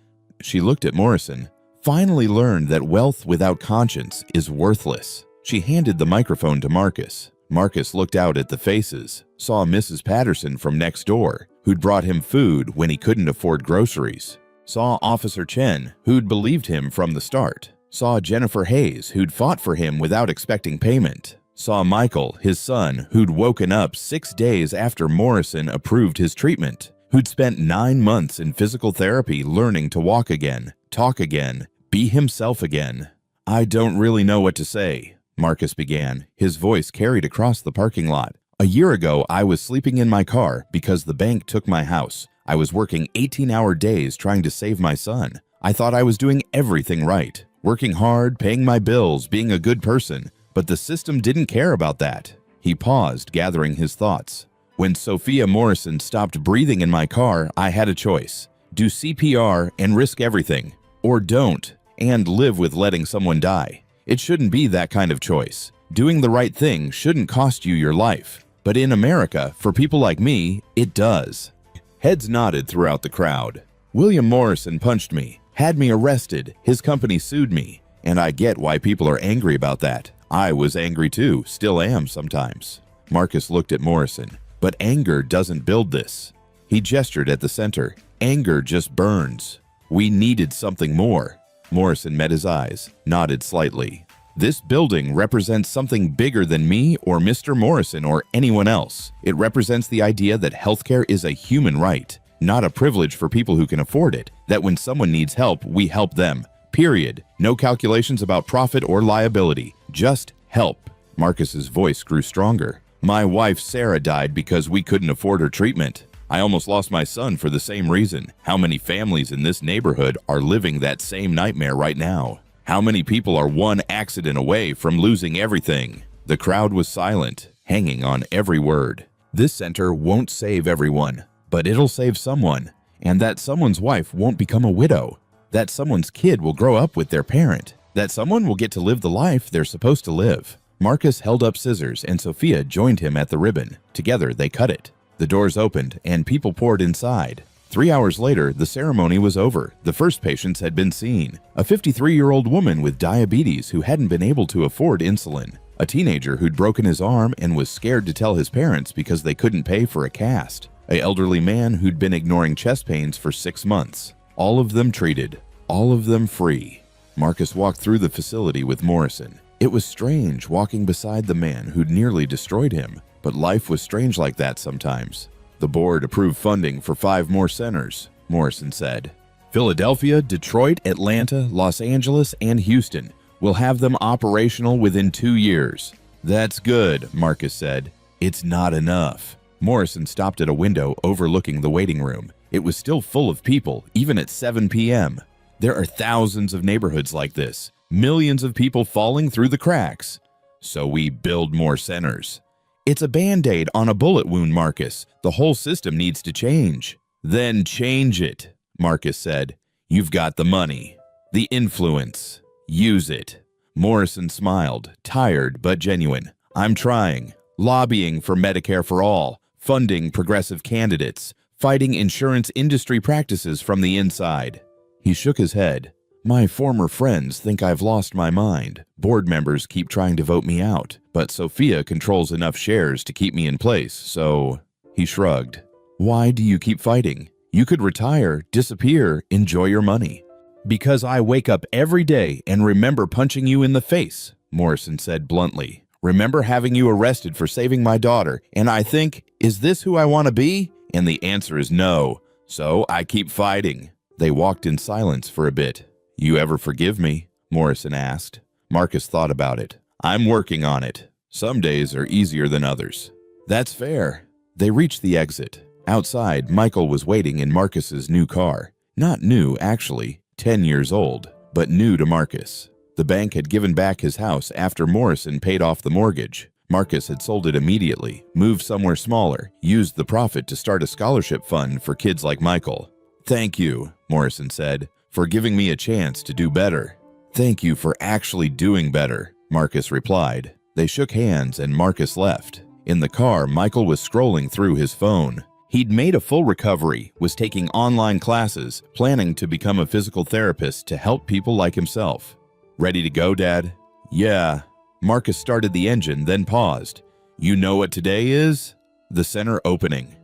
she looked at Morrison, finally learned that wealth without conscience is worthless. She handed the microphone to Marcus. Marcus looked out at the faces, saw Mrs. Patterson from next door, who'd brought him food when he couldn't afford groceries. Saw Officer Chen, who'd believed him from the start. Saw Jennifer Hayes, who'd fought for him without expecting payment. Saw Michael, his son, who'd woken up 6 days after Morrison approved his treatment, who'd spent 9 months in physical therapy learning to walk again, talk again, be himself again. I don't really know what to say, Marcus began, his voice carried across the parking lot. A year ago, I was sleeping in my car because the bank took my house. I was working 18-hour days trying to save my son. I thought I was doing everything right, working hard, paying my bills, being a good person, but the system didn't care about that. He paused, gathering his thoughts. When Sophia Morrison stopped breathing in my car, I had a choice. Do CPR and risk everything, or don't, and live with letting someone die. It shouldn't be that kind of choice. Doing the right thing shouldn't cost you your life. But in America, for people like me, it does. Heads nodded throughout the crowd. William Morrison punched me, had me arrested, his company sued me, and I get why people are angry about that. I was angry too, still am sometimes. Marcus looked at Morrison, but anger doesn't build this. He gestured at the center. Anger just burns. We needed something more. Morrison met his eyes, nodded slightly. This building represents something bigger than me or Mr. Morrison or anyone else. It represents the idea that healthcare is a human right, not a privilege for people who can afford it, that when someone needs help, we help them. Period. No calculations about profit or liability. Just help. Marcus's voice grew stronger. My wife Sarah died because we couldn't afford her treatment. I almost lost my son for the same reason. How many families in this neighborhood are living that same nightmare right now? How many people are one accident away from losing everything? The crowd was silent, hanging on every word. This center won't save everyone, but it'll save someone. And that someone's wife won't become a widow. That someone's kid will grow up with their parent. That someone will get to live the life they're supposed to live. Marcus held up scissors and Sophia joined him at the ribbon. Together, they cut it. The doors opened and people poured inside. 3 hours later, the ceremony was over. The first patients had been seen. A 53-year-old woman with diabetes who hadn't been able to afford insulin. a teenager who'd broken his arm and was scared to tell his parents because they couldn't pay for a cast, an elderly man who'd been ignoring chest pains for 6 months. All of them treated, all of them free. Marcus walked through the facility with Morrison. It was strange walking beside the man who'd nearly destroyed him, but life was strange like that sometimes. The board approved funding for 5 more centers, Morrison said. Philadelphia, Detroit, Atlanta, Los Angeles, and Houston. We'll have them operational within 2 years. That's good, Marcus said. It's not enough. Morrison stopped at a window overlooking the waiting room. It was still full of people, even at 7 p.m. There are thousands of neighborhoods like this, millions of people falling through the cracks. So we build more centers. It's a Band-Aid on a bullet wound, Marcus. The whole system needs to change. Then change it, Marcus said. You've got the money, the influence. Use it. Morrison smiled, tired but genuine. I'm trying. Lobbying for Medicare for all, funding progressive candidates, fighting insurance industry practices from the inside. He shook his head. My former friends think I've lost my mind. Board members keep trying to vote me out, but Sophia controls enough shares to keep me in place, so... He shrugged. Why do you keep fighting? You could retire, disappear, enjoy your money. Because I wake up every day and remember punching you in the face, Morrison said bluntly. Remember having you arrested for saving my daughter, and I think, is this who I want to be? And the answer is no, so I keep fighting. They walked in silence for a bit. You ever forgive me? Morrison asked. Marcus thought about it. I'm working on it. Some days are easier than others. That's fair. They reached the exit. Outside, Michael was waiting in Marcus's new car. Not new, actually, 10 years old, but new to Marcus. The bank had given back his house after Morrison paid off the mortgage. Marcus had sold it immediately, moved somewhere smaller, used the profit to start a scholarship fund for kids like Michael. Thank you, Morrison said, for giving me a chance to do better. Thank you for actually doing better, Marcus replied. They shook hands and Marcus left. In the car, Michael was scrolling through his phone. He'd made a full recovery, was taking online classes, planning to become a physical therapist to help people like himself. Ready to go, Dad? Yeah. Marcus started the engine, then paused. You know what today is? The center opening.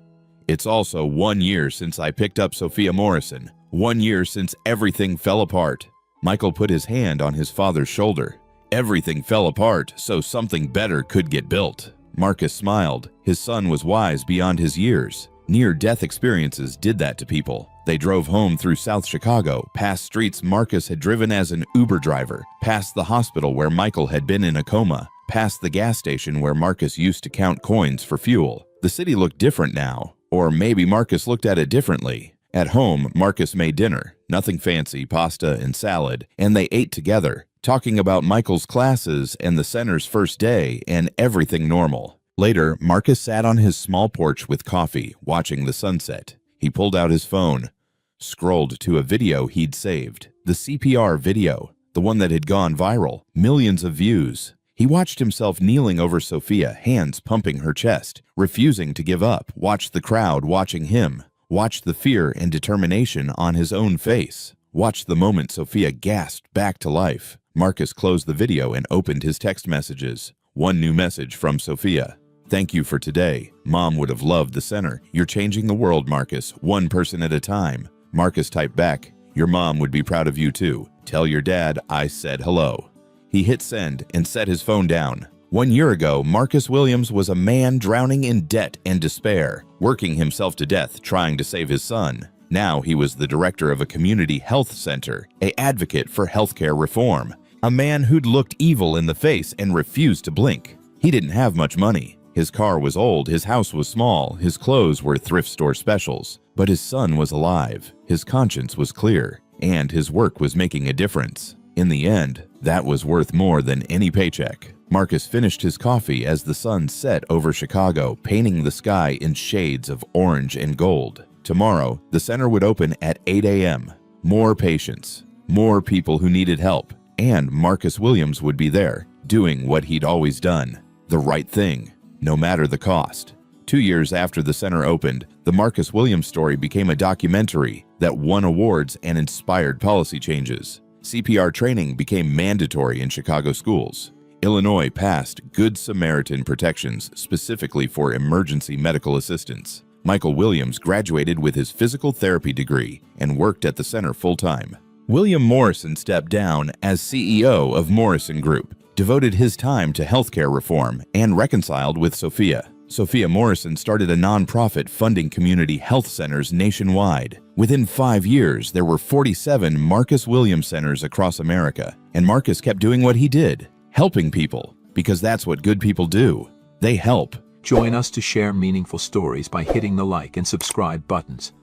It's also 1 year since I picked up Sophia Morrison. 1 year since everything fell apart. Michael put his hand on his father's shoulder. Everything fell apart, so something better could get built. Marcus smiled. His son was wise beyond his years. Near-death experiences did that to people. They drove home through South Chicago, past streets Marcus had driven as an Uber driver, past the hospital where Michael had been in a coma, past the gas station where Marcus used to count coins for fuel. The city looked different now, or maybe Marcus looked at it differently. At home, Marcus made dinner, nothing fancy, pasta and salad, and they ate together, talking about Michael's classes and the center's first day and everything normal. Later, Marcus sat on his small porch with coffee, watching the sunset. He pulled out his phone, scrolled to a video he'd saved, the CPR video, the one that had gone viral, millions of views. He watched himself kneeling over Sophia, hands pumping her chest, refusing to give up, watched the crowd watching him, watched the fear and determination on his own face, watched the moment Sophia gasped back to life. Marcus closed the video and opened his text messages. One new message from Sophia. Thank you for today. Mom would have loved the center. You're changing the world, Marcus, one person at a time. Marcus typed back, your mom would be proud of you too. Tell your dad I said hello. He hit send and set his phone down. 1 year ago, Marcus Williams was a man drowning in debt and despair, working himself to death trying to save his son. Now he was the director of a community health center, an advocate for healthcare reform, a man who'd looked evil in the face and refused to blink. He didn't have much money. His car was old, his house was small, his clothes were thrift store specials. But his son was alive, his conscience was clear, and his work was making a difference. In the end, that was worth more than any paycheck. Marcus finished his coffee as the sun set over Chicago, painting the sky in shades of orange and gold. Tomorrow, the center would open at 8 a.m. More patients, more people who needed help, and Marcus Williams would be there, doing what he'd always done, the right thing, no matter the cost. 2 years after the center opened, the Marcus Williams story became a documentary that won awards and inspired policy changes. CPR training became mandatory in Chicago schools. Illinois passed Good Samaritan protections specifically for emergency medical assistance. Michael Williams graduated with his physical therapy degree and worked at the center full-time. William Morrison stepped down as CEO of Morrison Group, devoted his time to healthcare reform, and reconciled with Sophia. Sophia Morrison started a nonprofit funding community health centers nationwide. Within 5 years, there were 47 Marcus Williams Centers across America, and Marcus kept doing what he did, helping people, because that's what good people do. They help. Join us to share meaningful stories by hitting the like and subscribe buttons.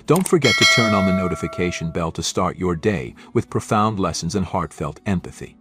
Don't forget to turn on the notification bell to start your day with profound lessons and heartfelt empathy.